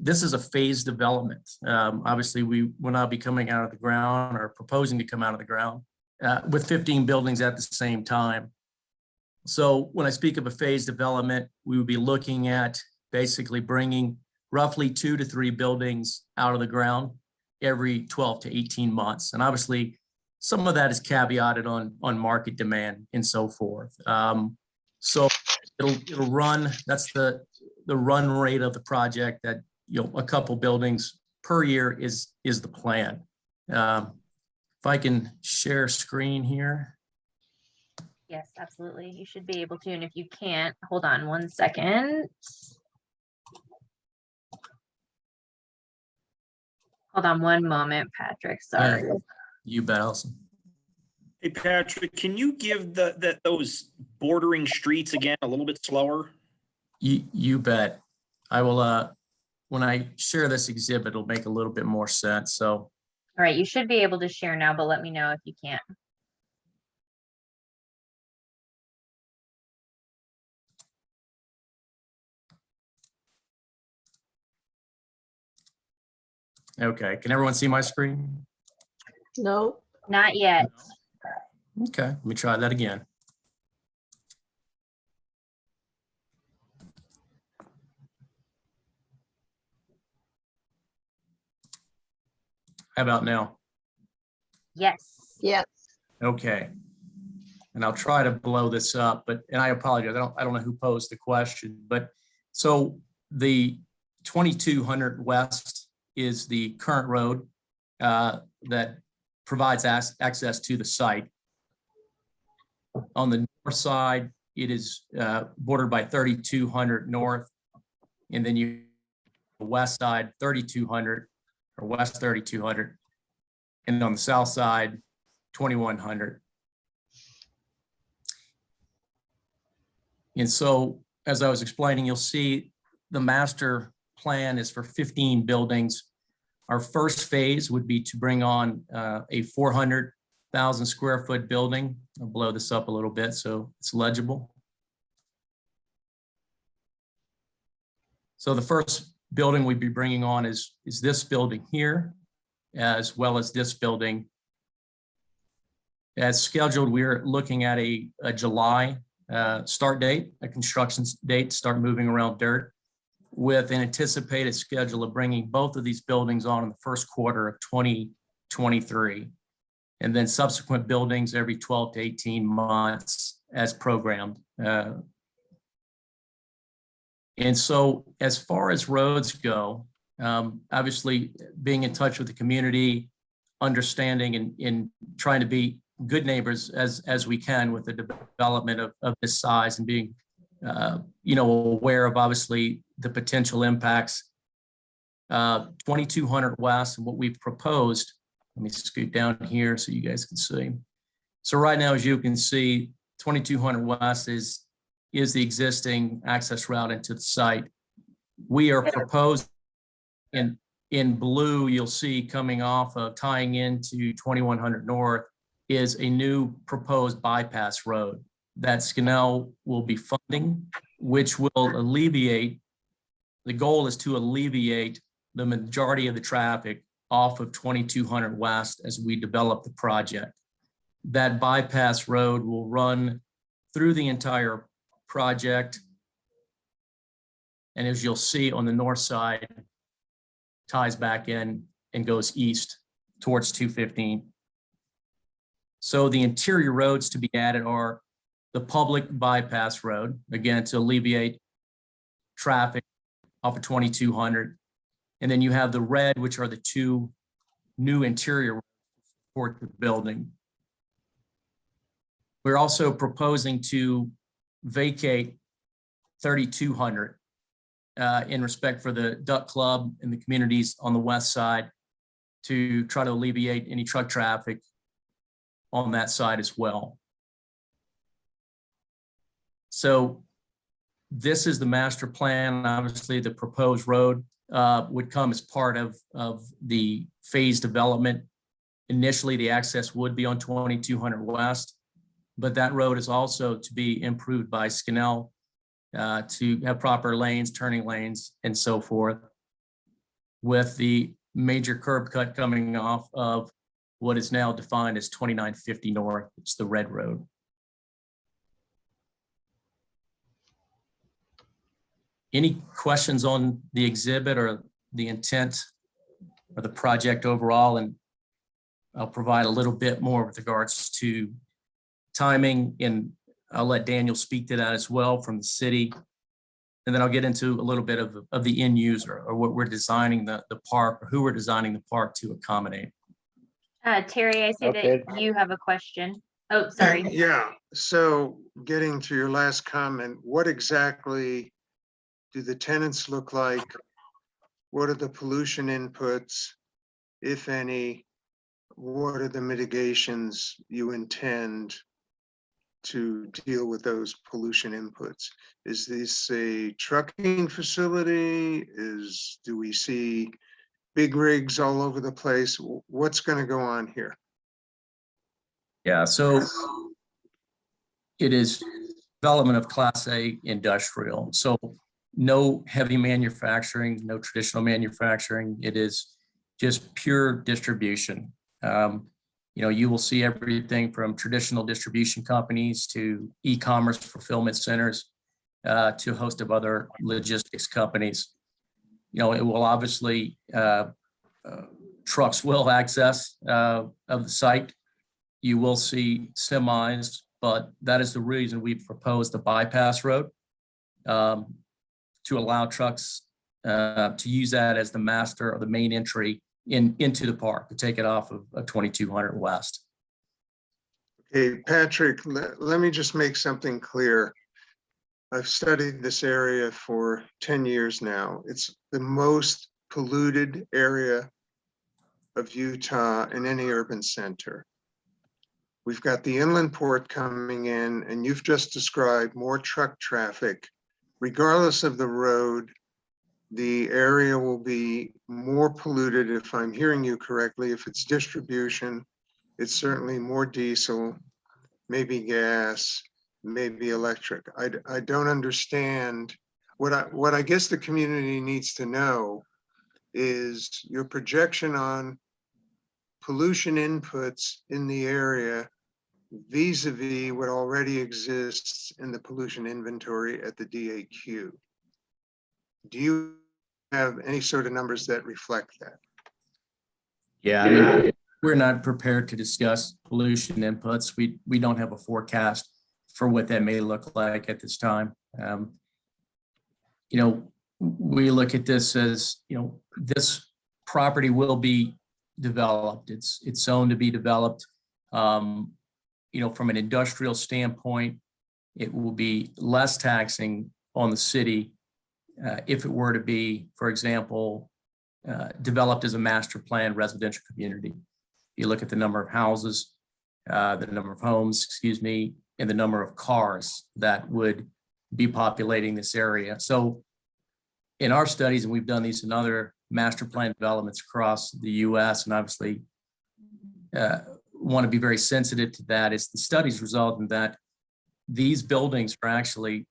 S11: This is a phased development. Obviously, we will not be coming out of the ground or proposing to come out of the ground with 15 buildings at the same time. So when I speak of a phased development, we would be looking at basically bringing roughly 2 to 3 buildings out of the ground every 12 to 18 months. And obviously, some of that is caveated on market demand and so forth. So it'll run, that's the run rate of the project, that a couple buildings per year is the plan. If I can share screen here.
S2: Yes, absolutely. You should be able to. And if you can't, hold on one second. Hold on one moment, Patrick. Sorry.
S11: You bet, Allison.
S3: Hey, Patrick, can you give those bordering streets again a little bit slower?
S11: You bet. I will, when I share this exhibit, it'll make a little bit more sense. So.
S2: All right, you should be able to share now, but let me know if you can't.
S11: Okay, can everyone see my screen?
S4: No.
S2: Not yet.
S11: Okay, let me try that again. How about now?
S2: Yes.
S4: Yes.
S11: Okay. And I'll try to blow this up, and I apologize. I don't know who posed the question, but so the 2200 West is the current road that provides access to the site. On the north side, it is bordered by 3200 North, and then you west side 3200 or West 3200, and on the south side 2100. And so, as I was explaining, you'll see the master plan is for 15 buildings Our first phase would be to bring on a 400,000 square foot building. I'll blow this up a little bit so it's legible. So the first building we'd be bringing on is this building here, as well as this building. As scheduled, we're looking at a July start date, a construction date, start moving around dirt, with an anticipated schedule of bringing both of these buildings on in the first quarter of 2023, and then subsequent buildings every 12 to 18 months as programmed. And so as far as roads go, obviously being in touch with the community, understanding and trying to be good neighbors as we can with the development of this size, and being aware of obviously the potential impacts. 2200 West and what we've proposed, let me scoot down here so you guys can see. So right now, as you can see, 2200 West is the existing access route into the site. We are proposed in blue, you'll see coming off of tying into 2100 North is a new proposed bypass road that Scannell will be funding, which will alleviate, the goal is to alleviate the majority of the traffic off of 2200 West as we develop the project. That bypass road will run through the entire project. And as you'll see on the north side, ties back in and goes east towards 215. So the interior roads to be added are the public bypass road, again, to alleviate traffic off of 2200. And then you have the red, which are the two new interior roads for the building. We're also proposing to vacate 3200 in respect for the Duck Club and the communities on the west side, to try to alleviate any truck traffic on that side as well. So this is the master plan. Obviously, the proposed road would come as part of the phase development. Initially, the access would be on 2200 West, but that road is also to be improved by Scannell to have proper lanes, turning lanes, and so forth, with the major curb cut coming off of what is now defined as 2950 North. It's the red road. Any questions on the exhibit or the intent or the project overall? And I'll provide a little bit more with regards to timing, and I'll let Daniel speak to that as well from the city. And then I'll get into a little bit of the end user, or what we're designing the park, or who we're designing the park to accommodate.
S2: Terry, I see
S8: Okay.
S2: that you have a question. Oh, sorry.
S7: Yeah, so getting to your last comment, what exactly do the tenants look like? What are the pollution inputs, if any? What are the mitigations you intend to deal with those pollution inputs? Is this a trucking facility? Do we see big rigs all over the place? What's going to go on here?
S11: Yeah, so it is development of Class A industrial. So no heavy manufacturing, no traditional manufacturing. It is just pure distribution. You will see everything from traditional distribution companies to e-commerce fulfillment centers to a host of other logistics companies. It will obviously, trucks will access of the site. You will see semis, but that is the reason we've proposed the bypass road to allow trucks to use that as the master or the main entry into the park, to take it off of 2200 West.
S7: Okay, Patrick, let me just make something clear. I've studied this area for 10 years now. It's the most polluted area of Utah in any urban center. We've got the inland port coming in, and you've just described more truck traffic, regardless of the road the area will be more polluted, if I'm hearing you correctly. If it's distribution, it's certainly more diesel, maybe gas, maybe electric. I don't understand. What I guess the community needs to know is your projection on pollution inputs in the area vis-a-vis what already exists in the pollution inventory at the DAQ. Do you have any sort of numbers that reflect that?
S11: Yeah, I mean, we're not prepared to discuss pollution inputs. We don't have a forecast for what that may look like at this time. You know, we look at this as, you know, this property will be developed. It's zoned to be developed. You know, from an industrial standpoint, it will be less taxing on the city if it were to be, for example, developed as a master plan residential community. You look at the number of houses, the number of homes, excuse me, and the number of cars that would be populating this area. So in our studies, and we've done these in other master plan developments across the US, and obviously want to be very sensitive to that, is the studies result in that these buildings are actually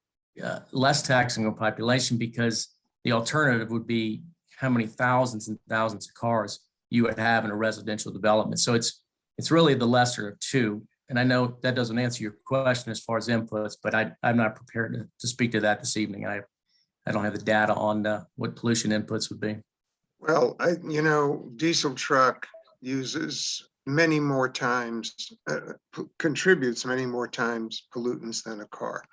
S11: less taxing on population, because the alternative would be how many thousands and thousands of cars you would have in a residential development. So it's really the lesser of two. And I know that doesn't answer your question as far as inputs, but I'm not prepared to speak to that this evening. I don't have the data on what pollution inputs would be.
S7: Well, diesel truck uses many more times, contributes many more times pollutants than a car.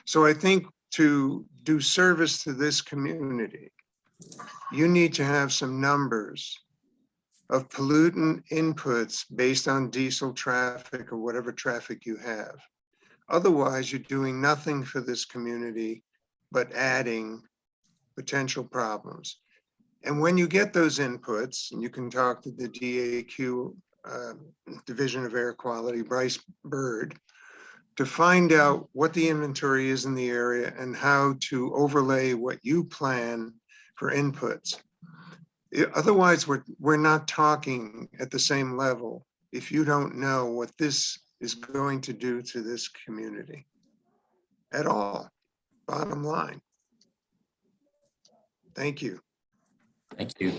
S7: So I think to do service to this community, you need to have some numbers of pollutant inputs based on diesel traffic or whatever traffic you have. Otherwise, you're doing nothing for this community but adding potential problems. And when you get those inputs, and you can talk to the DAQ, Division of Air Quality, Bryce Bird, to find out what the inventory is in the area and how to overlay what you plan for inputs. Otherwise, we're not talking at the same level if you don't know what this is going to do to this community at all, bottom line. Thank you.
S11: Thank you.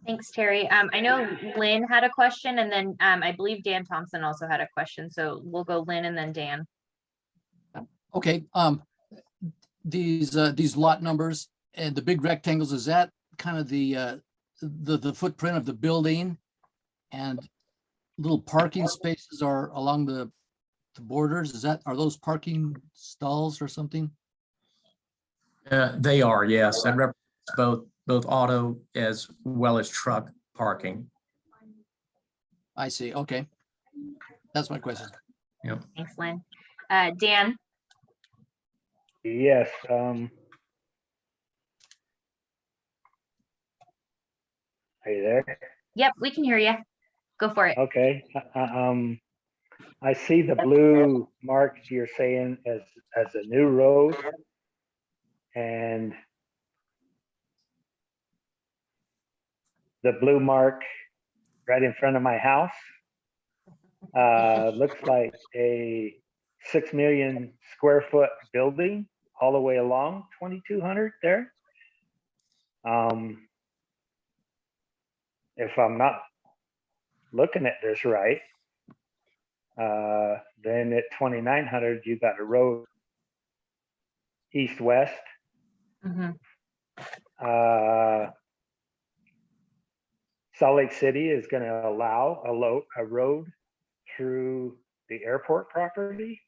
S2: Thanks, Terry. I know Lynn had a question, and then I believe Dan Thompson also had a question. So we'll go Lynn and then Dan.
S6: Okay, these lot numbers and the big rectangles, is that kind of the footprint of the building, and little parking spaces are along the borders? Are those parking stalls or something?
S11: They are, yes. That represents both auto as well as truck parking.
S6: I see. Okay. That's my question.
S11: Yep.
S2: Thanks, Lynn. Dan?
S12: Yes. Are you there?
S2: Yep, we can hear you. Go for it.
S12: Okay. I see the blue marks you're saying as a new road, and the blue mark right in front of my house looks like a 6 million square foot building all the way along 2200 there. If I'm not looking at this right, then at 2900 you got a road east-west.
S2: Mm-hmm.
S12: Salt Lake City is going to allow a road through the airport property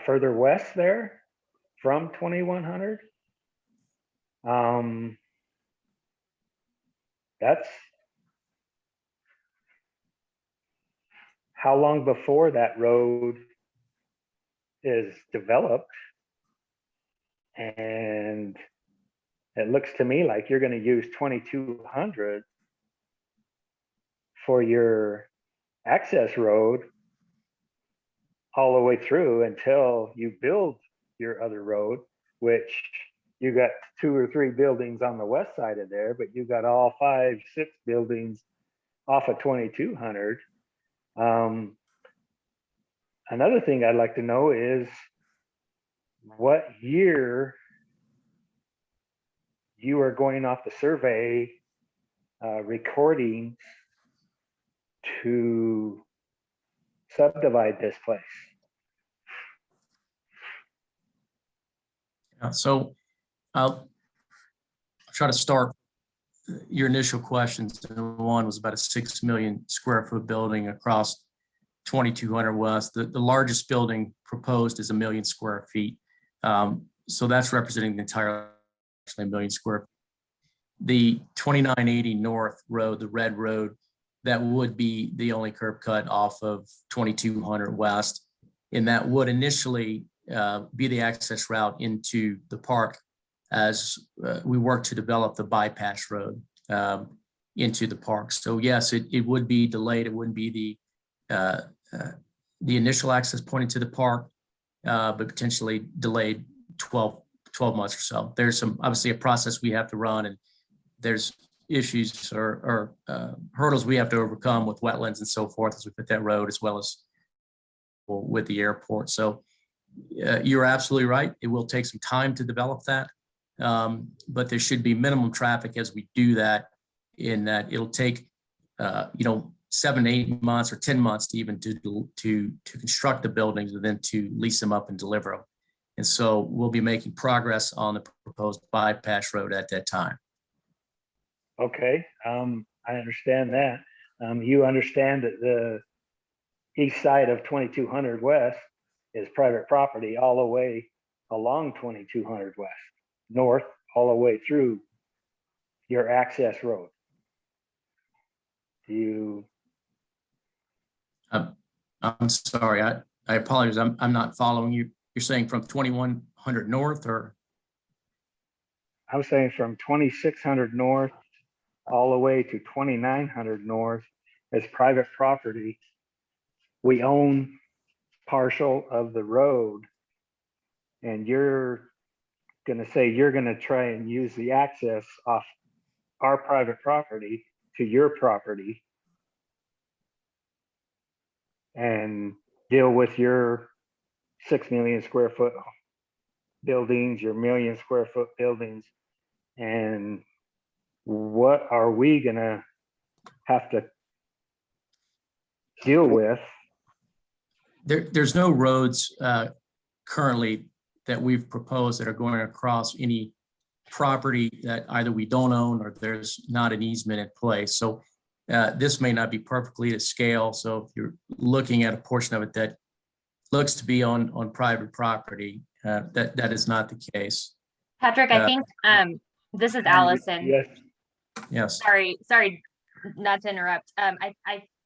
S12: further west there from 2100. That's how long before that road is developed, and it looks to me like you're going to use 2200 for your access road all the way through until you build your other road, which you got 2 or 3 buildings on the west side of there, but you got all 5, 6 buildings off of 2200. Another thing I'd like to know is what year you are going off the survey recording to subdivide this place.
S11: So I'll try to start your initial questions. One was about a 6 million square foot building across 2200 West. The largest building proposed is 1 million square feet. So that's representing the entire, actually 1 million square. The 2980 North Road, the red road, that would be the only curb cut off of 2200 West. And that would initially be the access route into the park as we work to develop the bypass road into the park. So yes, it would be delayed. It wouldn't be the initial access pointing to the park, but potentially delayed 12 months or so. There's obviously a process we have to run, and there's issues or hurdles we have to overcome with wetlands and so forth as we put that road, as well as with the airport. So you're absolutely right. It will take some time to develop that, but there should be minimum traffic as we do that, in that it'll take 7 to 8 months or 10 months to even to construct the buildings and then to lease them up and deliver them. And so we'll be making progress on the proposed bypass road at that time.
S12: Okay, I understand that. You understand that the east side of 2200 West is private property all the way along 2200 West, north, all the way through your access road.
S11: I'm sorry, I apologize. I'm not following you. You're saying from 2100 north, or?
S12: I'm saying from 2600 north all the way to 2900 north is private property. We own partial of the road, and you're gonna say you're gonna try and use the access off our private property to your property and deal with your 6 million square foot buildings, your 1 million square foot buildings. And what are we gonna have to deal with?
S11: There's no roads currently that we've proposed that are going across any property that either we don't own or there's not an easement in place. So this may not be perfectly to scale. So if you're looking at a portion of it that looks to be on private property, that is not the case.
S2: Patrick, I think this is Allison.
S12: Yes.
S11: Yes.
S2: Sorry, not to interrupt. I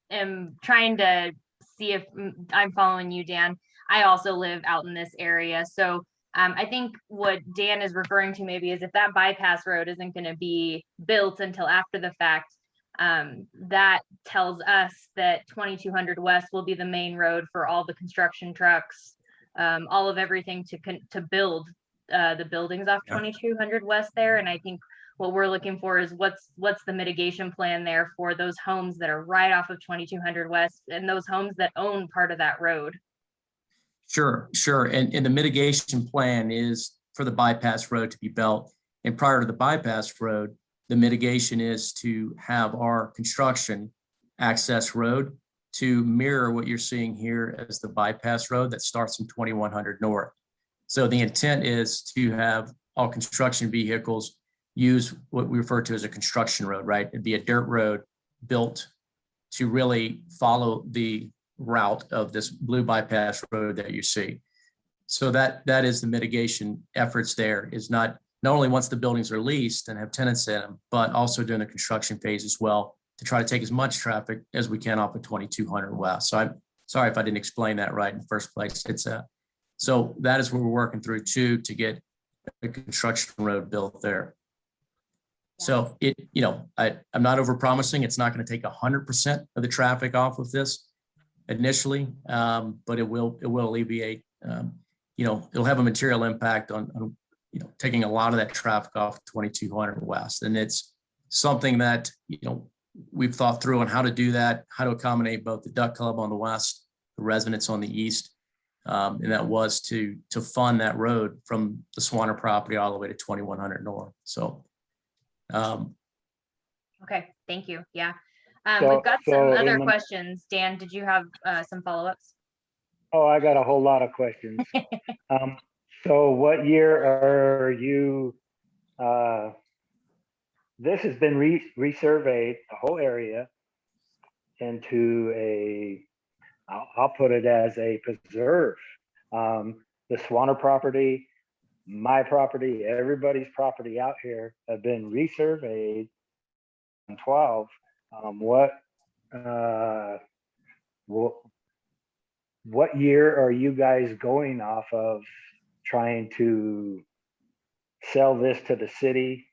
S2: am trying to see if I'm following you, Dan. I also live out in this area. So I think what Dan is referring to maybe is if that bypass road isn't going to be built until after the fact, that tells us that 2200 West will be the main road for all the construction trucks, all of everything to build the buildings off 2200 West there. And I think what we're looking for is what's the mitigation plan there for those homes that are right off of 2200 West and those homes that own part of that road.
S11: Sure. And the mitigation plan is for the bypass road to be built. And prior to the bypass road, the mitigation is to have our construction access road to mirror what you're seeing here as the bypass road that starts from 2100 north. So the intent is to have all construction vehicles use what we refer to as a construction road, right? It'd be a dirt road built to really follow the route of this blue bypass road that you see. So that is the mitigation efforts there, is not only once the buildings are leased and have tenants in them, but also during the construction phase as well, to try to take as much traffic as we can off of 2200 West. So I'm sorry if I didn't explain that right in the first place. So that is what we're working through too, to get a construction road built there. So I'm not over promising. It's not going to take 100% of the traffic off of this initially, but it will alleviate, it'll have a material impact on taking a lot of that traffic off 2200 West. And it's something that, we've thought through on how to do that, how to accommodate both the Duck Club on the west, the residents on the east. And that was to fund that road from the Swanner property all the way to 2100 North. So.
S2: Okay, thank you. Yeah.
S12: So-
S2: We've got some
S12: so
S2: other
S12: in the-
S2: questions. Dan, did you have some follow-ups?
S12: Oh, I got a whole lot of questions. So what year are you, this has been resurveyed, the whole area, into I'll put it as a preserve. The Swanner property, my property, everybody's property out here have been resurveyed in 12. What year are you guys going off of trying to sell this to the city?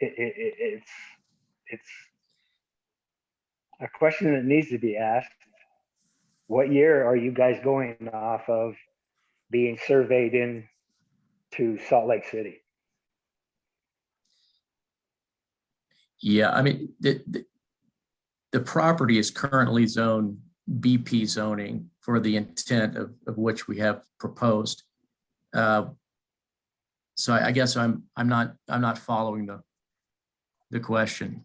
S12: It's a question that needs to be asked. What year are you guys going off of being surveyed in to Salt Lake City?
S11: Yeah, I mean, the property is currently zoned BP zoning for the intent of which we have proposed. So I guess I'm not following the question.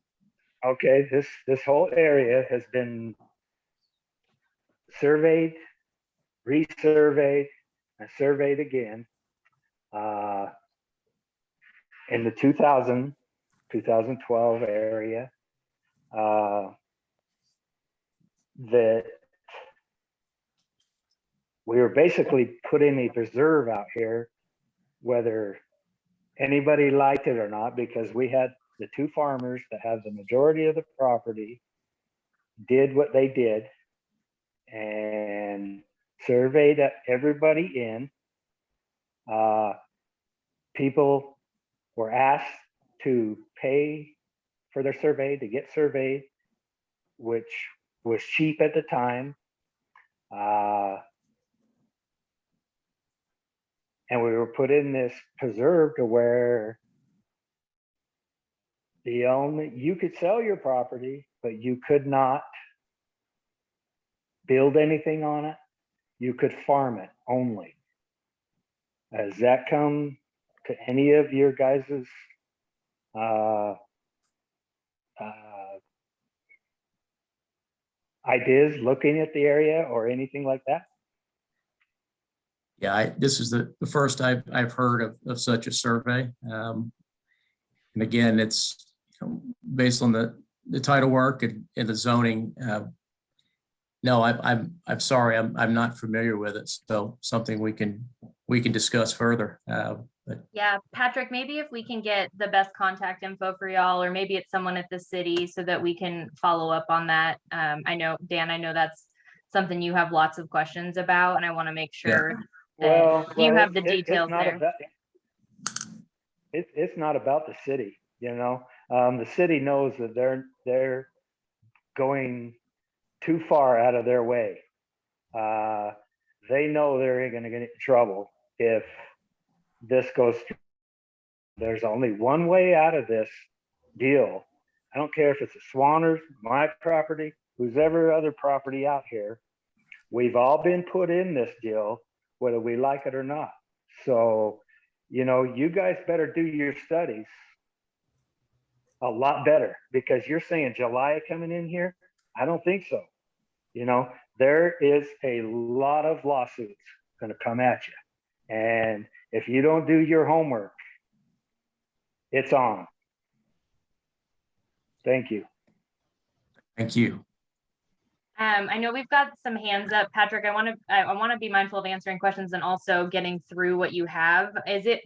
S12: Okay, this whole area has been surveyed, resurveyed, and surveyed again in the 2012 area. That we were basically putting a preserve out here, whether anybody liked it or not, because we had the two farmers that have the majority of the property did what they did and surveyed everybody in. People were asked to pay for their survey, to get surveyed, which was cheap at the time. And we were put in this preserve to where you could sell your property, but you could not build anything on it. You could farm it only. Has that come to any of your guys's ideas looking at the area or anything like that?
S11: Yeah, this is the first I've heard of such a survey. And again, it's based on the title work and the zoning. No, I'm sorry, I'm not familiar with it. So something we can discuss further. But
S2: Yeah, Patrick, maybe if we can get the best contact info for y'all, or maybe it's someone at the city so that we can follow up on that. I know, Dan, I know that's something you have lots of questions about, and I want to make sure that you have the details there.
S12: It's not about the city, the city knows that they're going too far out of their way. They know they're going to get in trouble if this goes through. There's only one way out of this deal. I don't care if it's the Swanners, my property, whose ever other property out here. We've all been put in this deal, whether we like it or not. So, you guys better do your studies a lot better, because you're saying July coming in here. I don't think so. There is a lot of lawsuits going to come at you. And if you don't do your homework, it's on. Thank you.
S11: thank you.
S2: I know we've got some hands up. Patrick, I want to be mindful of answering questions and also getting through what you have.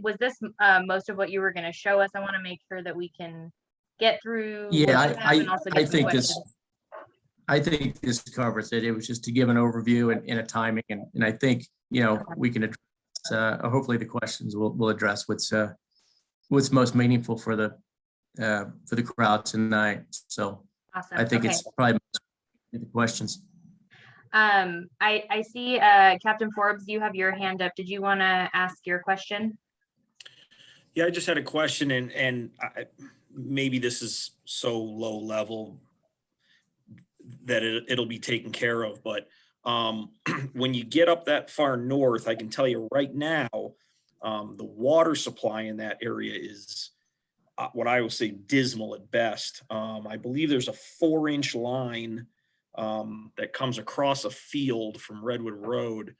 S2: Was this most of what you were going to show us? I want to make sure that we can get through.
S11: Yeah,
S2: I think
S11: I think this covers it. It was just to give an overview and a timing, and I think we can address hopefully the questions we'll address what's most meaningful for the crowd tonight. So
S2: Awesome.
S11: I think
S2: Okay.
S11: it's probably the questions.
S2: I see, Captain Forbes, you have your hand up. Did you want to ask your question?
S3: Yeah, I just had a question and maybe this is so low level that it'll be taken care of, but when you get up that far north, I can tell you right now, the water supply in that area is what I will say dismal at best. I believe there's a 4-inch line that comes across a field from Redwood Road.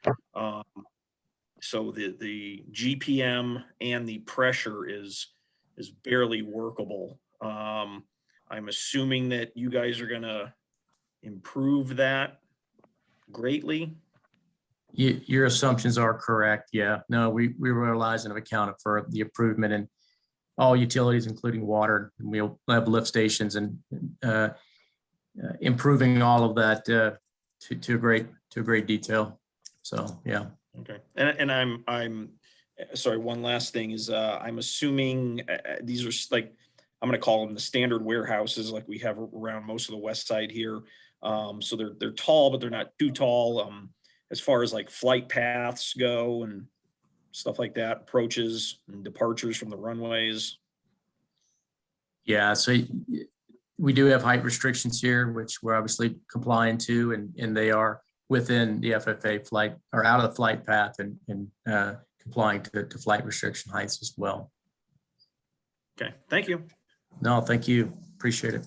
S3: So the GPM and the pressure is barely workable. I'm assuming that you guys are gonna improve that greatly.
S11: Your assumptions are correct. Yeah, no, we realize and have accounted for the improvement in all utilities, including water. And we'll have lift stations and improving all of that to a great detail. So, yeah.
S3: Okay, and I'm sorry. One last thing is I'm assuming these are like I'm going to call them the standard warehouses like we have around most of the west side here. So they're tall, but they're not too tall. As far as like flight paths go and stuff like that, approaches and departures from the runways.
S11: Yeah, so we do have height restrictions here, which we're obviously complying to, and they are within the FFA flight or out of the flight path and complying to flight restriction heights as well.
S3: Okay, thank you.
S11: No, thank you. Appreciate it.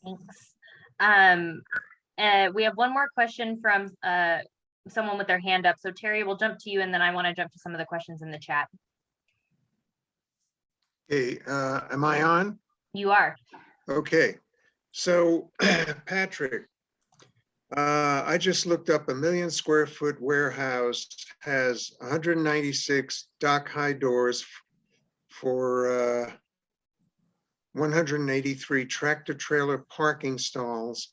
S2: Thanks. We have one more question from someone with their hand up. So Terry, we'll jump to you, and then I want to jump to some of the questions in the chat.
S7: Hey, am I on?
S2: You are.
S7: Okay, so Patrick, I just looked up 1 million square foot warehouse has 196 dock high doors for 183 tractor trailer parking stalls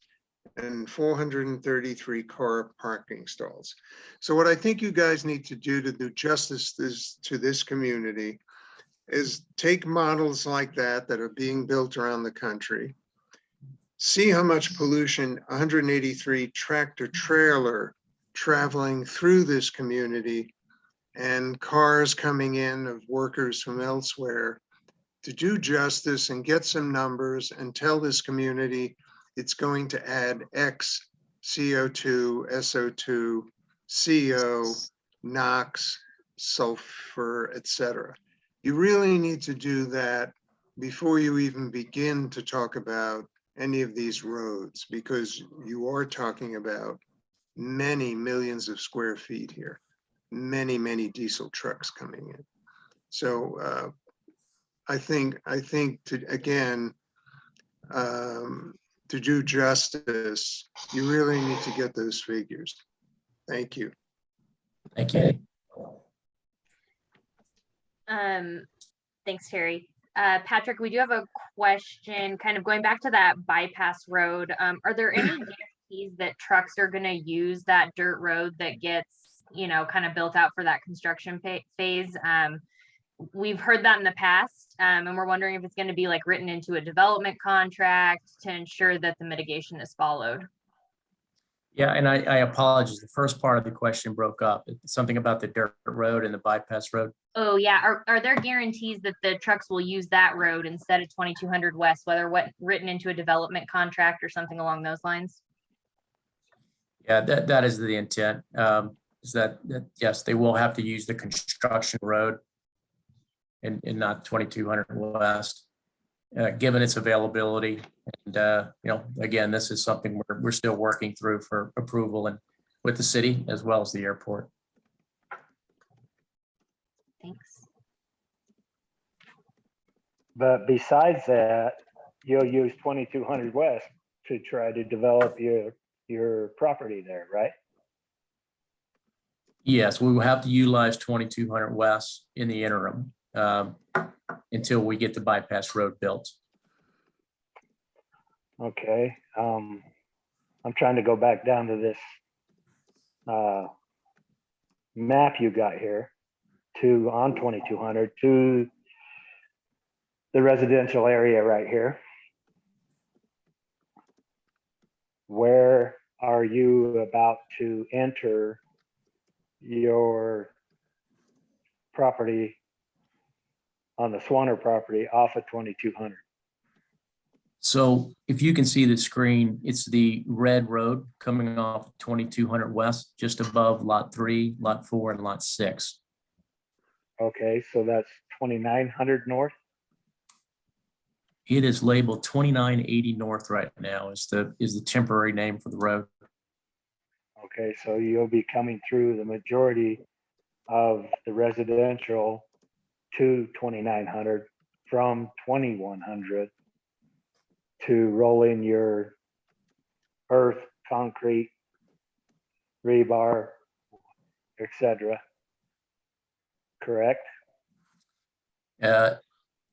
S7: and 433 car parking stalls. So what I think you guys need to do justice to this community is take models like that are being built around the country, see how much pollution 183 tractor trailer traveling through this community and cars coming in of workers from elsewhere, to do justice and get some numbers and tell this community it's going to add X CO2, SO2, CO, NOx, sulfur, etc. You really need to do that before you even begin to talk about any of these roads, because you are talking about many millions of square feet here, many, many diesel trucks coming in. So I think to, again, to do justice, you really need to get those figures. Thank you.
S11: Thank you.
S2: Thanks, Terry. Patrick, we do have a question kind of going back to that bypass road. Are there any guarantees that trucks are going to use that dirt road that gets, kind of built out for that construction phase? We've heard that in the past, and we're wondering if it's going to be like written into a development contract to ensure that the mitigation is followed.
S11: Yeah, and I apologize. The first part of the question broke up. It's something about the dirt road and the bypass road.
S2: Oh yeah, are there guarantees that the trucks will use that road instead of 2200 West, whether written into a development contract or something along those lines?
S11: Yeah, that is the intent. Is that yes, they will have to use the construction road and not 2200 West, given its availability. And again, this is something we're still working through for approval and with the city as well as the airport.
S2: Thanks.
S12: But besides that, you'll use 2200 West to try to develop your property there, right?
S11: Yes, we will have to utilize 2200 West in the interim until we get the bypass road built.
S12: Okay. I'm trying to go back down to this map you got here on 2200 to the residential area right here, where are you about to enter your property on the Swanner property off of 2200?
S11: So if you can see the screen, it's the red road coming off 2200 West, just above Lot 3, Lot 4, and Lot 6.
S12: Okay, so that's 2900 north.
S11: It is labeled 2980 North right now is the temporary name for the road.
S12: Okay, so you'll be coming through the majority of the residential to 2900 from 2100 to roll in your earth, concrete, rebar, etc. Correct?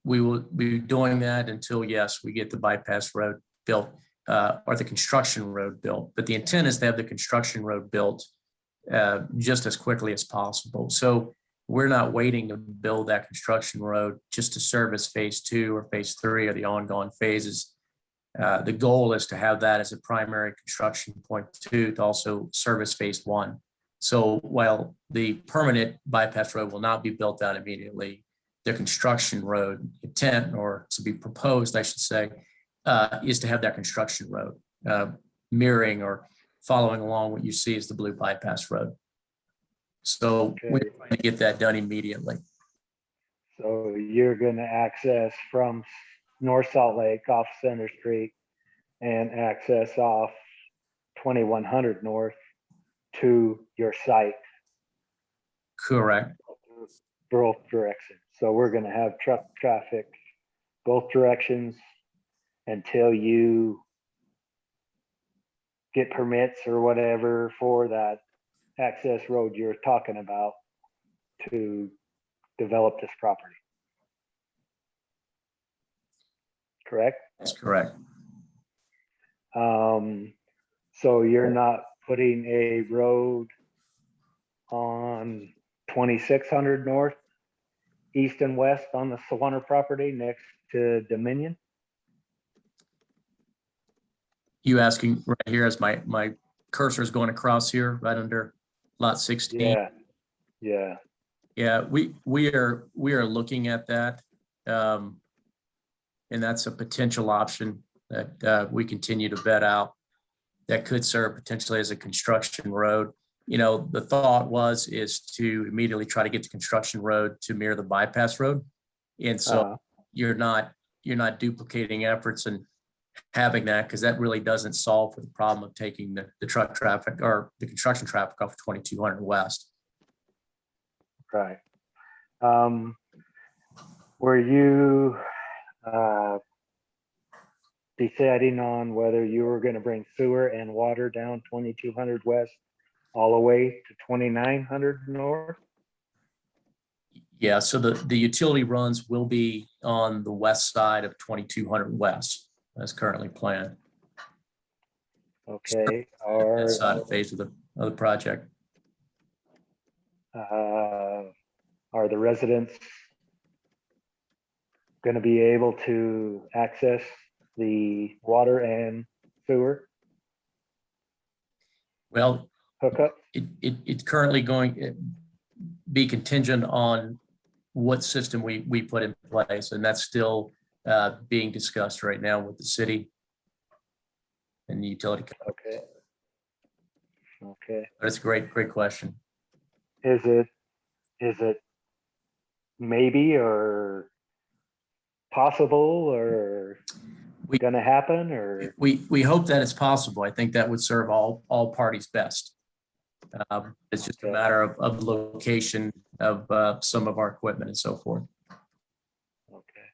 S11: We will be doing that until, yes, we get the bypass road built or the construction road built. But the intent is to have the construction road built just as quickly as possible. So we're not waiting to build that construction road just to service phase 2 or phase 3 or the ongoing phases. The goal is to have that as a primary construction point to also service phase 1. So while the permanent bypass road will not be built out immediately, the construction road intent, or to be proposed, I should say, is to have that construction road mirroring or following along what you see as the blue bypass road. So we're trying to get that done immediately.
S12: So you're going to access from North Salt Lake off Center Street and access off 2100 North to your site.
S11: Correct.
S12: Both directions. So we're going to have truck traffic both directions until you get permits or whatever for that access road you're talking about to develop this property. Correct?
S11: That's correct.
S12: So you're not putting a road on 2600 North, east and west on the Swanner property next to Dominion?
S11: You asking right here as my cursor is going across here, right under lot 16.
S12: Yeah.
S11: We are looking at that. And that's a potential option that we continue to vet out that could serve potentially as a construction road. You know, the thought is to immediately try to get the construction road to mirror the bypass road. And so you're not duplicating efforts and having that, because that really doesn't solve for the problem of taking the truck traffic or the construction traffic off 2200 West.
S12: Right. Were you deciding on whether you were going to bring sewer and water down 2200 West all the way to 2900 North?
S11: Yeah, so the utility runs will be on the west side of 2200 West as currently planned.
S12: Okay.
S11: That side of phase of the project.
S12: Are the residents going to be able to access the water and sewer
S11: Well,
S12: hookup?
S11: it's currently going to be contingent on what system we put in place, and that's still being discussed right now with the city and the utility company.
S12: Okay.
S11: But it's a great question.
S12: Is it maybe or possible or going to happen, or?
S11: We hope that it's possible. I think that would serve all parties best. It's just a matter of location of some of our equipment and so forth.
S12: Okay.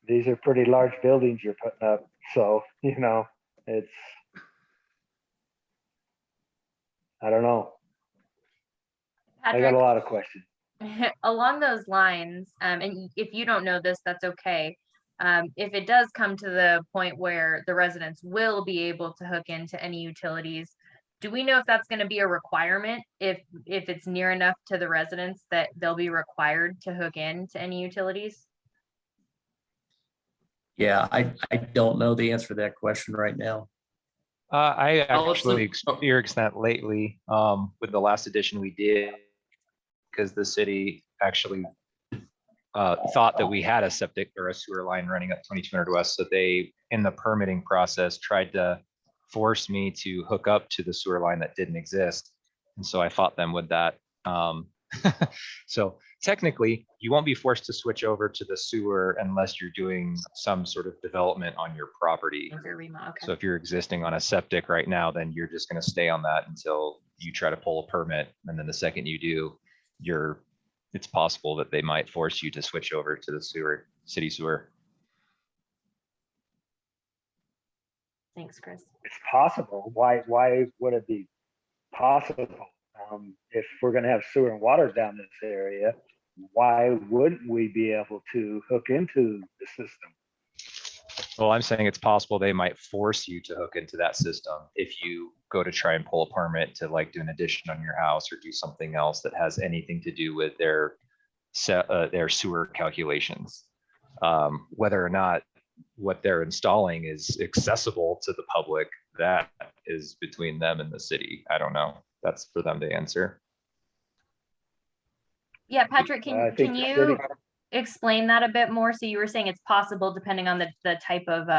S12: These are pretty large buildings you're putting up, so it's, I don't know. I got a lot of questions.
S2: Along those lines, and if you don't know this, that's okay. If it does come to the point where the residents will be able to hook into any utilities, do we know if that's going to be a requirement? If it's near enough to the residents that they'll be required to hook into any utilities?
S11: Yeah, I don't know the answer to that question right now.
S13: I
S10: Allison-
S13: actually experienced that lately with the last edition we did, because the city actually thought that we had a septic or a sewer line running up 2200 West. So they, in the permitting process, tried to force me to hook up to the sewer line that didn't exist. And so I fought them with that. So technically, you won't be forced to switch over to the sewer unless you're doing some sort of development on your property.
S2: Okay.
S13: So if you're existing on a septic right now, then you're just going to stay on that until you try to pull a permit. And then the second you do, it's possible that they might force you to switch over to the city sewer.
S2: Thanks, Chris.
S12: It's possible. Why would it be possible? If we're going to have sewer and water down this area, why wouldn't we be able to hook into the system?
S13: Well, I'm saying it's possible they might force you to hook into that system if you go to try and pull a permit to like do an addition on your house or do something else that has anything to do with their sewer calculations. Whether or not what they're installing is accessible to the public, that is between them and the city. I don't know. That's for them to answer.
S2: Yeah, Patrick,
S12: I
S2: can
S12: think the
S2: you
S12: city-
S2: explain that a bit more? So you were saying it's possible depending on the type of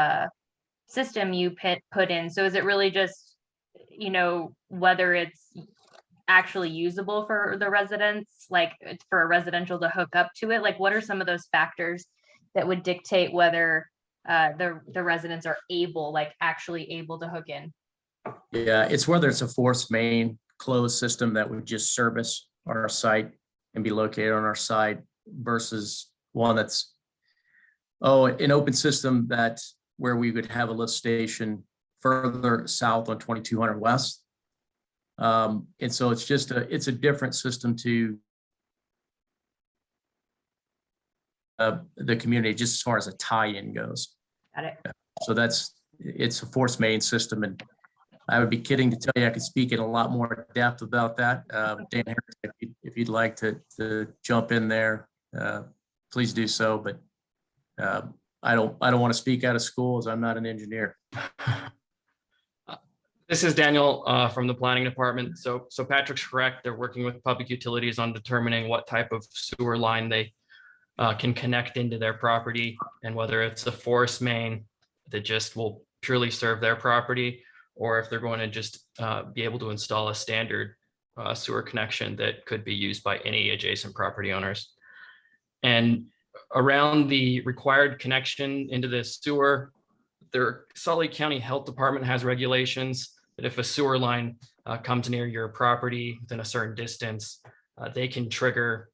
S2: system you put in. So is it really just, whether it's actually usable for the residents, like it's for a residential to hook up to it? Like, what are some of those factors that would dictate whether the residents are actually able to hook in?
S11: Yeah, it's whether it's a forced main closed system that would just service our site and be located on our site versus one that's, an open system where we would have a lift station further south on 2200 West. And so it's a different system to the community, just as far as a tie-in goes.
S2: Got it.
S11: So it's a forced main system, and I would be kidding to tell you I could speak in a lot more depth about that. Dan Harris, if you'd like to jump in there, please do so. But I don't want to speak out of school as I'm not an engineer.
S14: This is Daniel from the planning department. So Patrick's correct. They're working with public utilities on determining what type of sewer line they can connect into their property, and whether it's a forest main that just will purely serve their property, or if they're going to just be able to install a standard sewer connection that could be used by any adjacent property owners. And around the required connection into the sewer, their Salt Lake County Health Department has regulations that if a sewer line comes near your property within a certain distance, they can trigger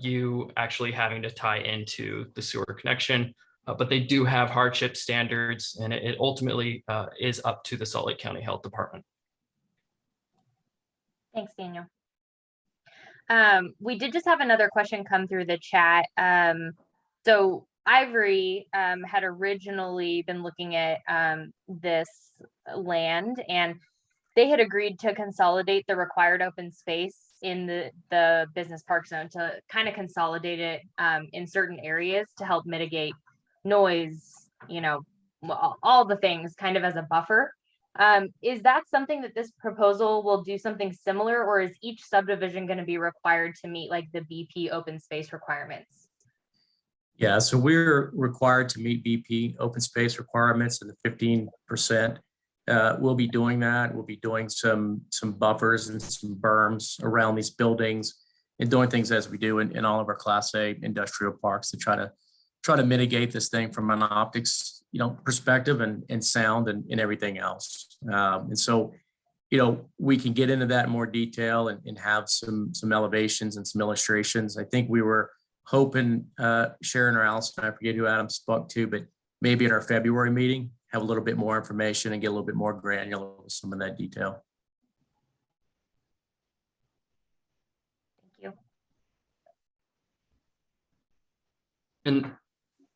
S14: you actually having to tie into the sewer connection. But they do have hardship standards, and it ultimately is up to the Salt Lake County Health Department.
S2: Thanks, Daniel. We did just have another question come through the chat. So Ivory had originally been looking at this land, and they had agreed to consolidate the required open space in the business park zone to kind of consolidate it in certain areas to help mitigate noise, all the things kind of as a buffer. Is that something that this proposal will do something similar, or is each subdivision going to be required to meet like the BP open space requirements?
S11: Yeah, so we're required to meet BP open space requirements and the 15%. We'll be doing that. We'll be doing some buffers and some berms around these buildings and doing things as we do in all of our Class A industrial parks to try to mitigate this thing from an optics, perspective and sound and everything else. And so, we can get into that in more detail and have some elevations and some illustrations. I think we were hoping Sharon or Allison, I forget who Adam spoke to, but maybe in our February meeting, have a little bit more information and get a little bit more granular with some of that detail.
S2: Thank you.
S14: And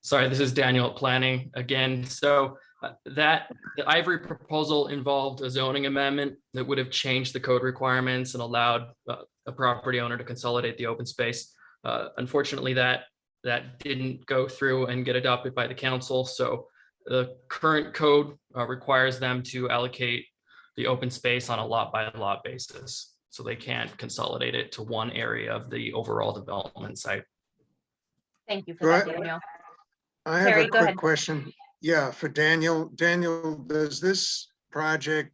S14: sorry, this is Daniel at Planning again. So the Ivory proposal involved a zoning amendment that would have changed the code requirements and allowed a property owner to consolidate the open space. Unfortunately, that didn't go through and get adopted by the council. So the current code requires them to allocate the open space on a lot by lot basis. So they can't consolidate it to one area of the overall development site.
S2: Thank you for that,
S7: Right.
S2: Daniel.
S7: I have
S2: Terry,
S7: a
S2: go
S7: quick
S2: ahead.
S7: question. Yeah, for Daniel. Daniel, does this project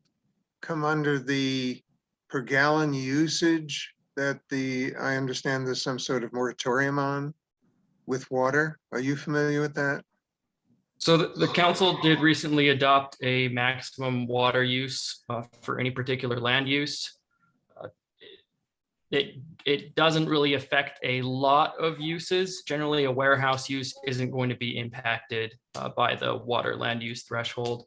S7: come under the per gallon usage that I understand there's some sort of moratorium on with water? Are you familiar with that?
S14: So the council did recently adopt a maximum water use for any particular land use. It doesn't really affect a lot of uses. Generally, a warehouse use isn't going to be impacted by the water land use threshold.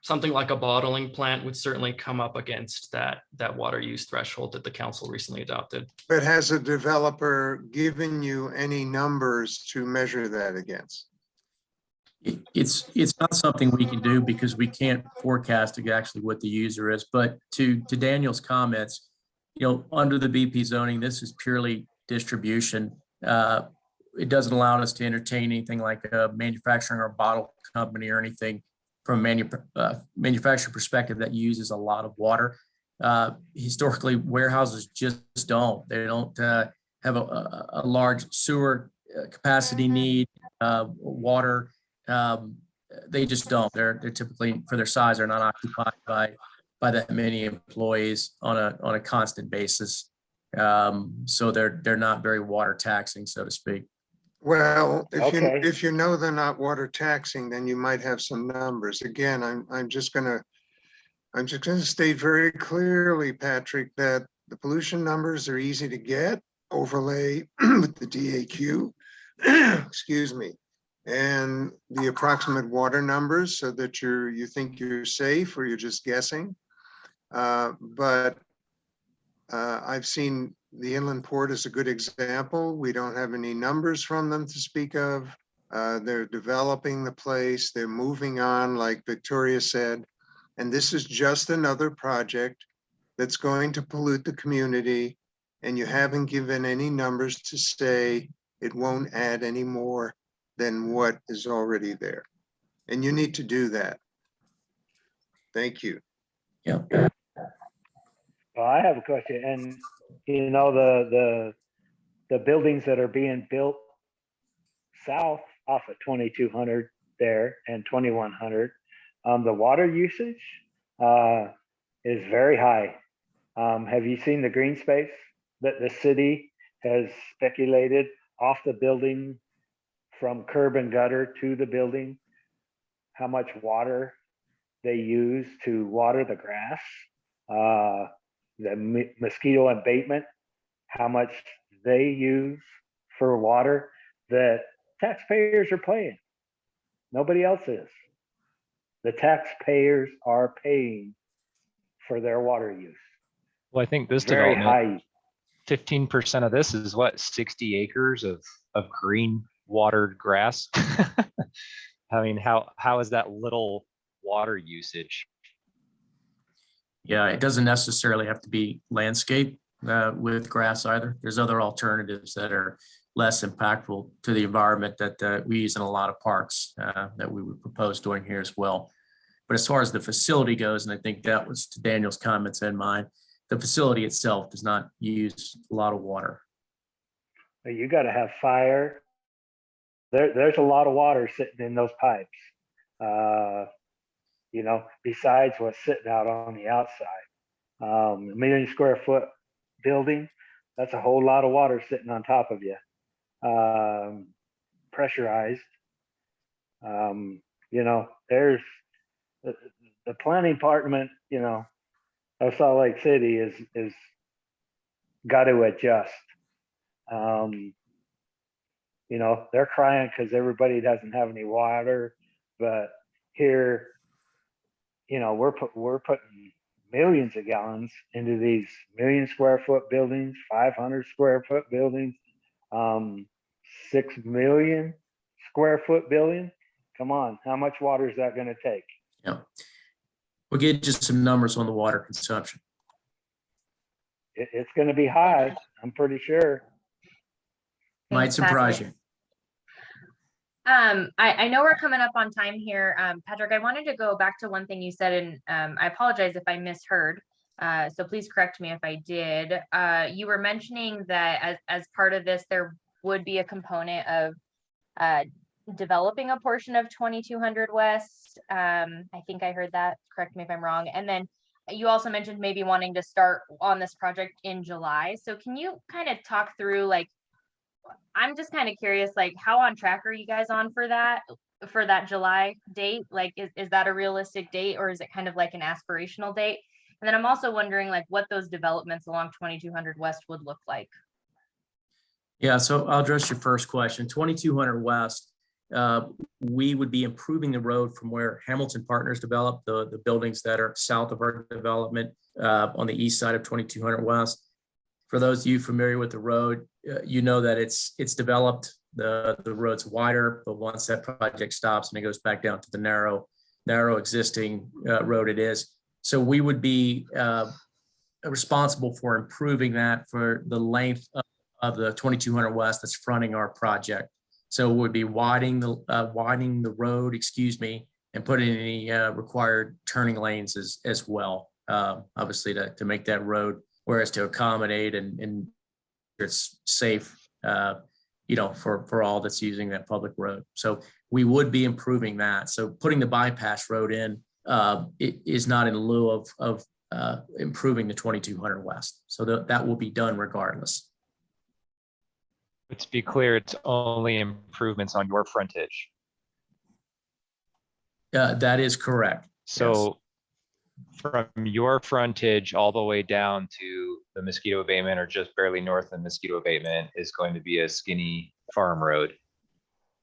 S14: Something like a bottling plant would certainly come up against that water use threshold that the council recently adopted.
S7: But has a developer given you any numbers to measure that against?
S11: It's not something we can do because we can't forecast actually what the user is. But to Daniel's comments, under the BP zoning, this is purely distribution. It doesn't allow us to entertain anything like a manufacturing or bottle company or anything from a manufacturing perspective that uses a lot of water. Historically, warehouses just don't. They don't have a large sewer capacity need, water. They just don't. They're typically, for their size, are not occupied by that many employees on a constant basis. So they're not very water taxing, so to speak.
S7: Well,
S12: Okay.
S7: if you know they're not water taxing, then you might have some numbers. Again, I'm just gonna state very clearly, Patrick, that the pollution numbers are easy to get, overlay with the DAQ, excuse me, and the approximate water numbers so that you think you're safe or you're just guessing. But I've seen the inland port as a good example. We don't have any numbers from them to speak of. They're developing the place. They're moving on, like Victoria said. And this is just another project that's going to pollute the community. And you haven't given any numbers to say it won't add any more than what is already there. And you need to do that. Thank you.
S11: Yeah.
S12: Well, I have a question, and the buildings that are being built south off of 2200 there and 2100, the water usage is very high. Have you seen the green space that the city has speculated off the building from curb and gutter to the building? How much water they use to water the grass? The mosquito abatement, how much they use for water that taxpayers are paying. Nobody else is. The taxpayers are paying for their water use.
S13: Well, I think this
S12: Very
S13: development,
S12: high.
S13: 15% of this is what, 60 acres of green watered grass? I mean, how is that little water usage?
S11: Yeah, it doesn't necessarily have to be landscape with grass either. There's other alternatives that are less impactful to the environment that we use in a lot of parks that we would propose doing here as well. But as far as the facility goes, and I think that was to Daniel's comments and mine, the facility itself does not use a lot of water.
S12: You got to have fire. There's a lot of water sitting in those pipes. Besides what's sitting out on the outside. A 1 million square foot building, that's a whole lot of water sitting on top of you. Pressurized. There's the planning department, of Salt Lake City is got to adjust. They're crying because everybody doesn't have any water, but here, we're putting millions of gallons into these 1 million square foot buildings, 500 square foot buildings, 6 million square foot building. Come on, how much water is that going to take?
S11: Yeah. We'll get just some numbers on the water consumption.
S12: It's going to be high, I'm pretty sure.
S11: Might surprise you.
S2: I know we're coming up on time here. Patrick, I wanted to go back to one thing you said, and I apologize if I misheard. So please correct me if I did. You were mentioning that as part of this, there would be a component of developing a portion of 2200 West. I think I heard that. Correct me if I'm wrong. And then you also mentioned maybe wanting to start on this project in July. So can you kind of talk through, like, I'm just kind of curious, like, how on track are you guys on for that July date? Like, is that a realistic date, or is it kind of like an aspirational date? And then I'm also wondering, like, what those developments along 2200 West would look like.
S11: Yeah, so I'll address your first question. 2200 West, we would be improving the road from where Hamilton Partners developed, the buildings that are south of our development on the east side of 2200 West. For those of you familiar with the road, you know that it's developed. The road's wider, but once that project stops and it goes back down to the narrow existing road it is. So we would be responsible for improving that for the length of the 2200 West that's fronting our project. So we'd be widening the road, and putting in any required turning lanes as well, obviously to make that road, whereas to accommodate and it's safe, for all that's using that public road. So we would be improving that. So putting the bypass road in it is not in lieu of improving the 2200 West. So that will be done regardless.
S13: But to be clear, it's only improvements on your frontage.
S11: That is correct.
S13: So from your frontage all the way down to the mosquito abatement, or just barely north of mosquito abatement, is going to be a skinny farm road.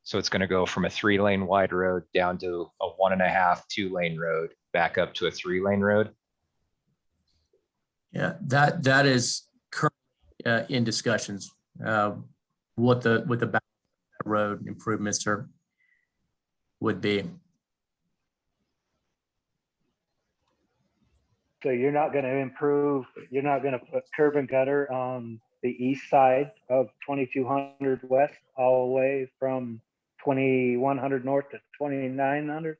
S13: So it's going to go from a 3-lane wide road down to a 1.5, 2-lane road, back up to a 3-lane road.
S11: Yeah, that is currently in discussions. What the road improvements would be.
S12: So you're not going to put curb and gutter on the east side of 2200 West, all the way from 2100 North to 2900?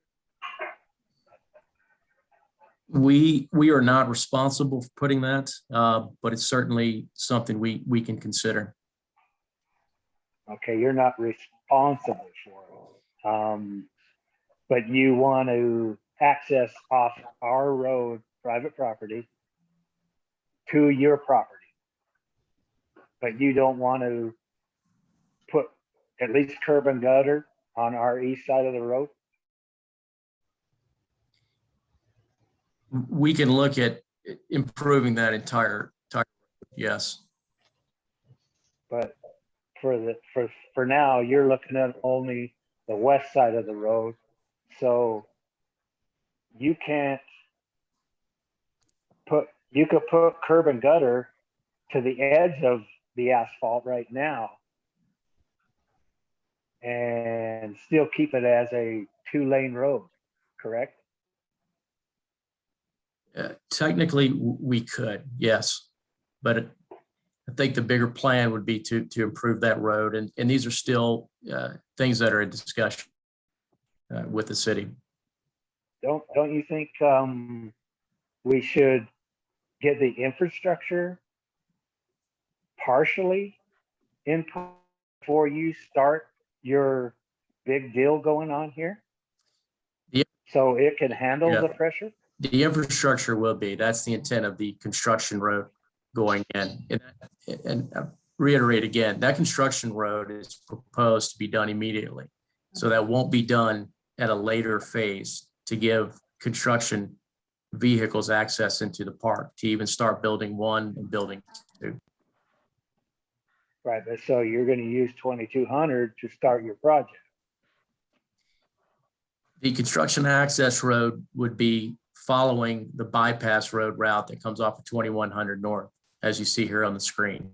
S11: We are not responsible for putting that, but it's certainly something we can consider.
S12: Okay, you're not responsible for it. But you want to access off our road, private property, to your property. But you don't want to put at least curb and gutter on our east side of the road?
S11: We can look at improving that entire yes.
S12: But for now, you're looking at only the west side of the road. So you could put curb and gutter to the edge of the asphalt right now and still keep it as a 2-lane road, correct?
S11: Technically, we could, yes, but I think the bigger plan would be to improve that road, and these are still things that are in discussion with the city.
S12: Don't you think we should get the infrastructure partially in before you start your big deal going on here?
S11: Yeah.
S12: So it can handle the pressure?
S11: The infrastructure will be. That's the intent of the construction road going in. And reiterate again, that construction road is proposed to be done immediately. So that won't be done at a later phase to give construction vehicles access into the park to even start building 1 and building 2.
S12: Right, but so you're going to use 2200 to start your project.
S11: The construction access road would be following the bypass road route that comes off of 2100 North, as you see here on the screen.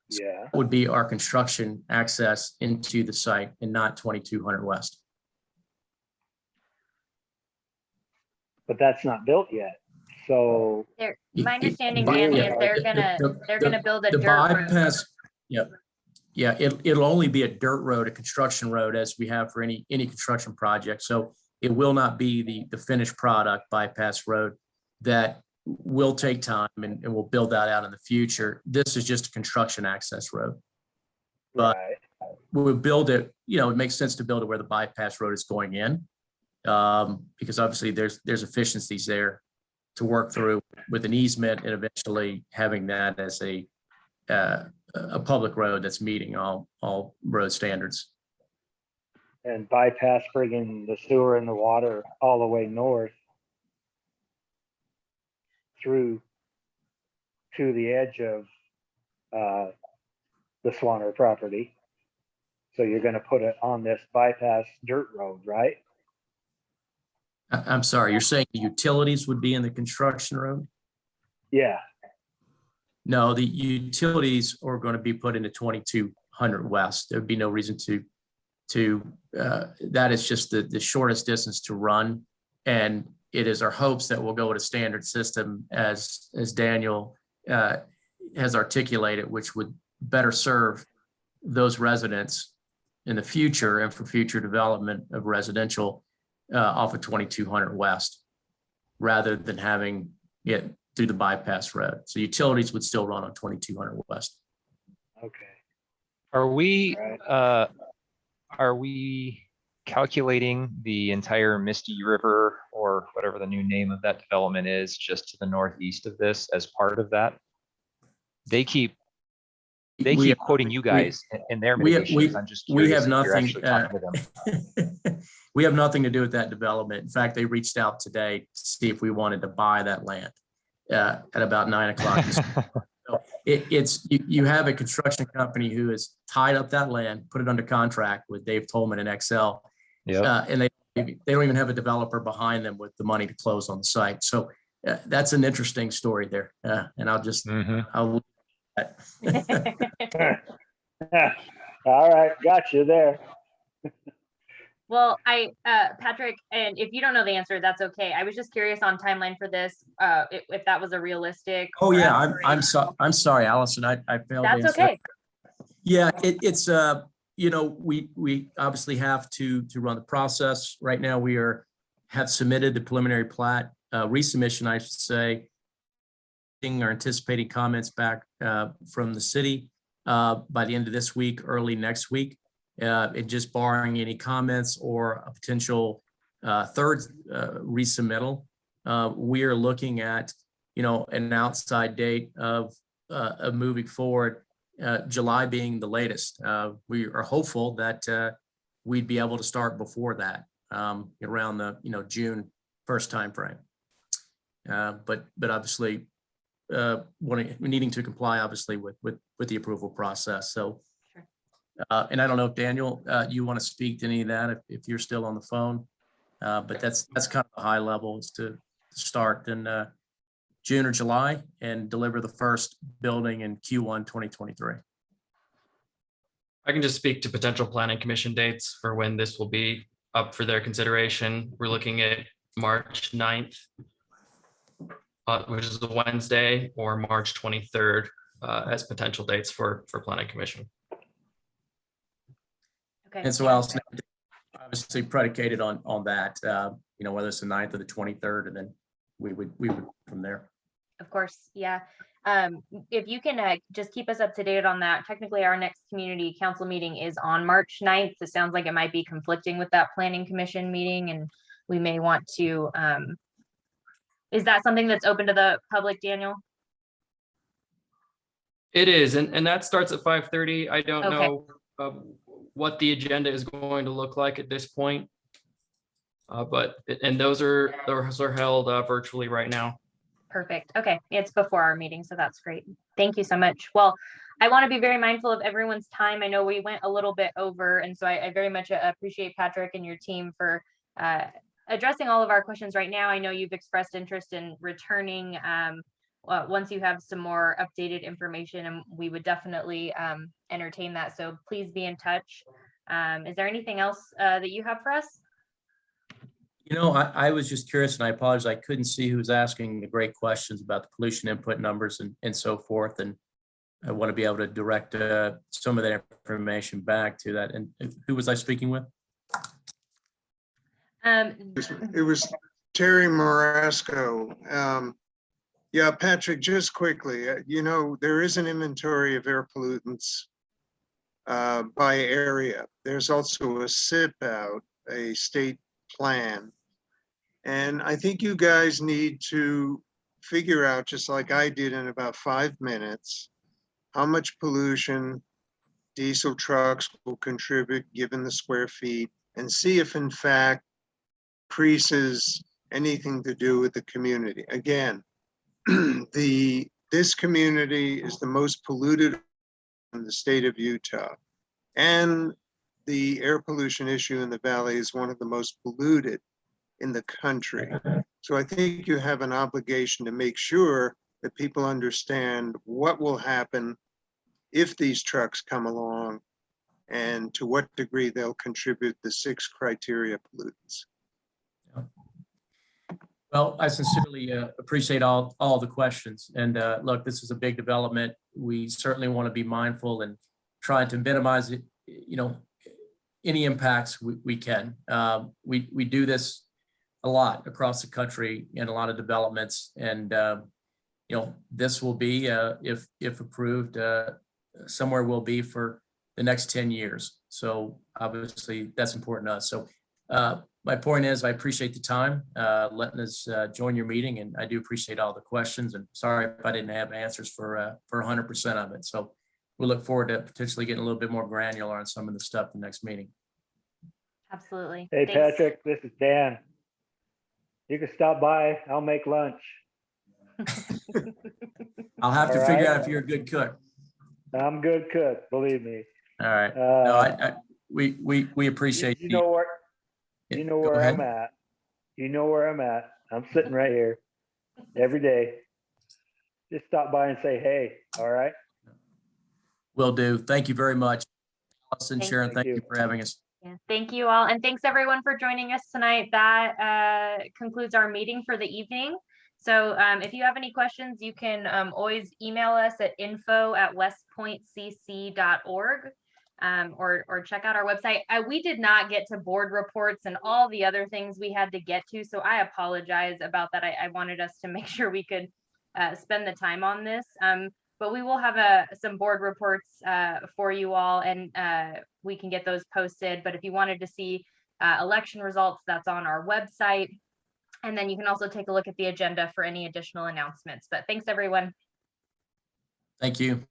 S12: Yeah.
S11: That would be our construction access into the site and not 2200 West.
S12: But that's not built yet. So
S2: My understanding, Danny, is they're gonna build a
S11: the
S2: dirt road.
S11: bypass. Yep. Yeah, it'll only be a dirt road, a construction road, as we have for any construction project. So it will not be the finished product bypass road that will take time and we'll build that out in the future. This is just a construction access road. But
S12: Right.
S11: we'll build it, it makes sense to build it where the bypass road is going in. Because obviously there's efficiencies there to work through with an easement and eventually having that as a public road that's meeting all road standards.
S12: And bypass bringing the sewer and the water all the way north through to the edge of the Swanner property. So you're going to put it on this bypass dirt road, right?
S11: I'm sorry, you're saying the utilities would be in the construction road?
S12: Yeah.
S11: No, the utilities are going to be put into 2200 West. There'd be no reason that is just the shortest distance to run. And it is our hopes that we'll go with a standard system as Daniel has articulated, which would better serve those residents in the future and for future development of residential off of 2200 West, rather than having it through the bypass road. So utilities would still run on 2200 West.
S12: Okay.
S13: Are we,
S12: Right.
S13: are we calculating the entire Misty River, or whatever the new name of that development is, just to the northeast of this as part of that? They keep quoting you guys in their mitigations. I'm just
S11: we
S13: curious
S11: have
S13: if you're
S11: nothing,
S13: actually talking to them.
S11: we have nothing to do with that development. In fact, they reached out today to see if we wanted to buy that land at about 9 o'clock. So you have a construction company who has tied up that land, put it under contract with Dave Tolman and Excel.
S13: Yeah.
S11: And they don't even have a developer behind them with the money to close on the site. So that's an interesting story there. And I'll just, I'll leave that.
S12: All right, got you there.
S2: Well, Patrick, and if you don't know the answer, that's okay. I was just curious on timeline for this, if that was a realistic.
S11: Oh yeah, I'm sorry, Allison. I failed.
S2: That's
S11: to answer.
S2: okay.
S11: Yeah, it's we obviously have to run the process. Right now, we have submitted the preliminary plat resubmission, I should say. Are anticipating comments back from the city by the end of this week, early next week. And just barring any comments or a potential third resubmittal, we are looking at an outside date of moving forward, July being the latest. We are hopeful that we'd be able to start before that, around the June 1st timeframe. But obviously needing to comply obviously with the approval process. So. And I don't know if Daniel, you want to speak to any of that if you're still on the phone, but that's kind of a high level, is to start in June or July and deliver the first building in Q1 2023.
S14: I can just speak to potential planning commission dates for when this will be up for their consideration. We're looking at March 9th, which is a Wednesday, or March 23rd as potential dates for planning commission.
S2: Okay.
S11: And so Allison, obviously predicated on that, whether it's the 9th or the 23rd, and then we would from there.
S2: Of course, yeah. If you can just keep us up to date on that. Technically, our next community council meeting is on March 9th. It sounds like it might be conflicting with that planning commission meeting, and we may want to, is that something that's open to the public, Daniel?
S14: It is, and that starts at 5:30. I don't
S2: Okay.
S14: know what the agenda is going to look like at this point. And those are held virtually right now.
S2: Perfect. Okay. It's before our meeting, so that's great. Thank you so much. Well, I want to be very mindful of everyone's time. I know we went a little bit over, and so I very much appreciate Patrick and your team for addressing all of our questions right now. I know you've expressed interest in returning once you have some more updated information, and we would definitely entertain that. So please be in touch. Is there anything else that you have for us?
S11: I was just curious, and I apologize, I couldn't see who was asking the great questions about the pollution input numbers and so forth. And I want to be able to direct some of that information back to that. And who was I speaking with?
S7: It was Terry Marasco. Yeah, Patrick, just quickly, there is an inventory of air pollutants by area. There's also a SIP out, a state plan. And I think you guys need to figure out, just like I did in about 5 minutes, how much pollution diesel trucks will contribute given the square feet, and see if in fact increases anything to do with the community. Again, this community is the most polluted in the state of Utah. And the air pollution issue in the valley is one of the most polluted in the country. So I think you have an obligation to make sure that people understand what will happen if these trucks come along and to what degree they'll contribute the 6 criteria pollutants.
S11: Well, I sincerely appreciate all the questions. And look, this is a big development. We certainly want to be mindful and try to minimize it, any impacts we can. We do this a lot across the country in a lot of developments. And, this will be, if approved, somewhere we'll be for the next 10 years. So obviously that's important to us. So my point is, I appreciate the time letting us join your meeting, and I do appreciate all the questions, and sorry if I didn't have answers for 100% of it. So we look forward to potentially getting a little bit more granular on some of the stuff in the next meeting.
S2: Absolutely.
S12: Hey,
S2: Thanks.
S12: Patrick, this is Dan. You can stop by. I'll make lunch.
S11: I'll have to
S12: All
S11: figure
S12: right.
S11: out if you're a good cook.
S12: I'm good cook, believe me.
S11: All right. No, we appreciate
S12: you know where
S11: Go ahead.
S12: I'm at. You know where I'm at. I'm sitting right here every day. Just stop by and say, hey, all right?
S11: Will do. Thank you very much. Allison,
S2: Thank
S11: Sharon, thank you for having us.
S2: Yeah, thank you all. And thanks everyone for joining us tonight. That concludes our meeting for the evening. So if you have any questions, you can always email us at info@westpointecc.org or check out our website. We did not get to board reports and all the other things we had to get to, so I apologize about that. I wanted us to make sure we could spend the time on this. But we will have some board reports for you all, and we can get those posted. But if you wanted to see election results, that's on our website. And then you can also take a look at the agenda for any additional announcements. But thanks, everyone.
S11: Thank you.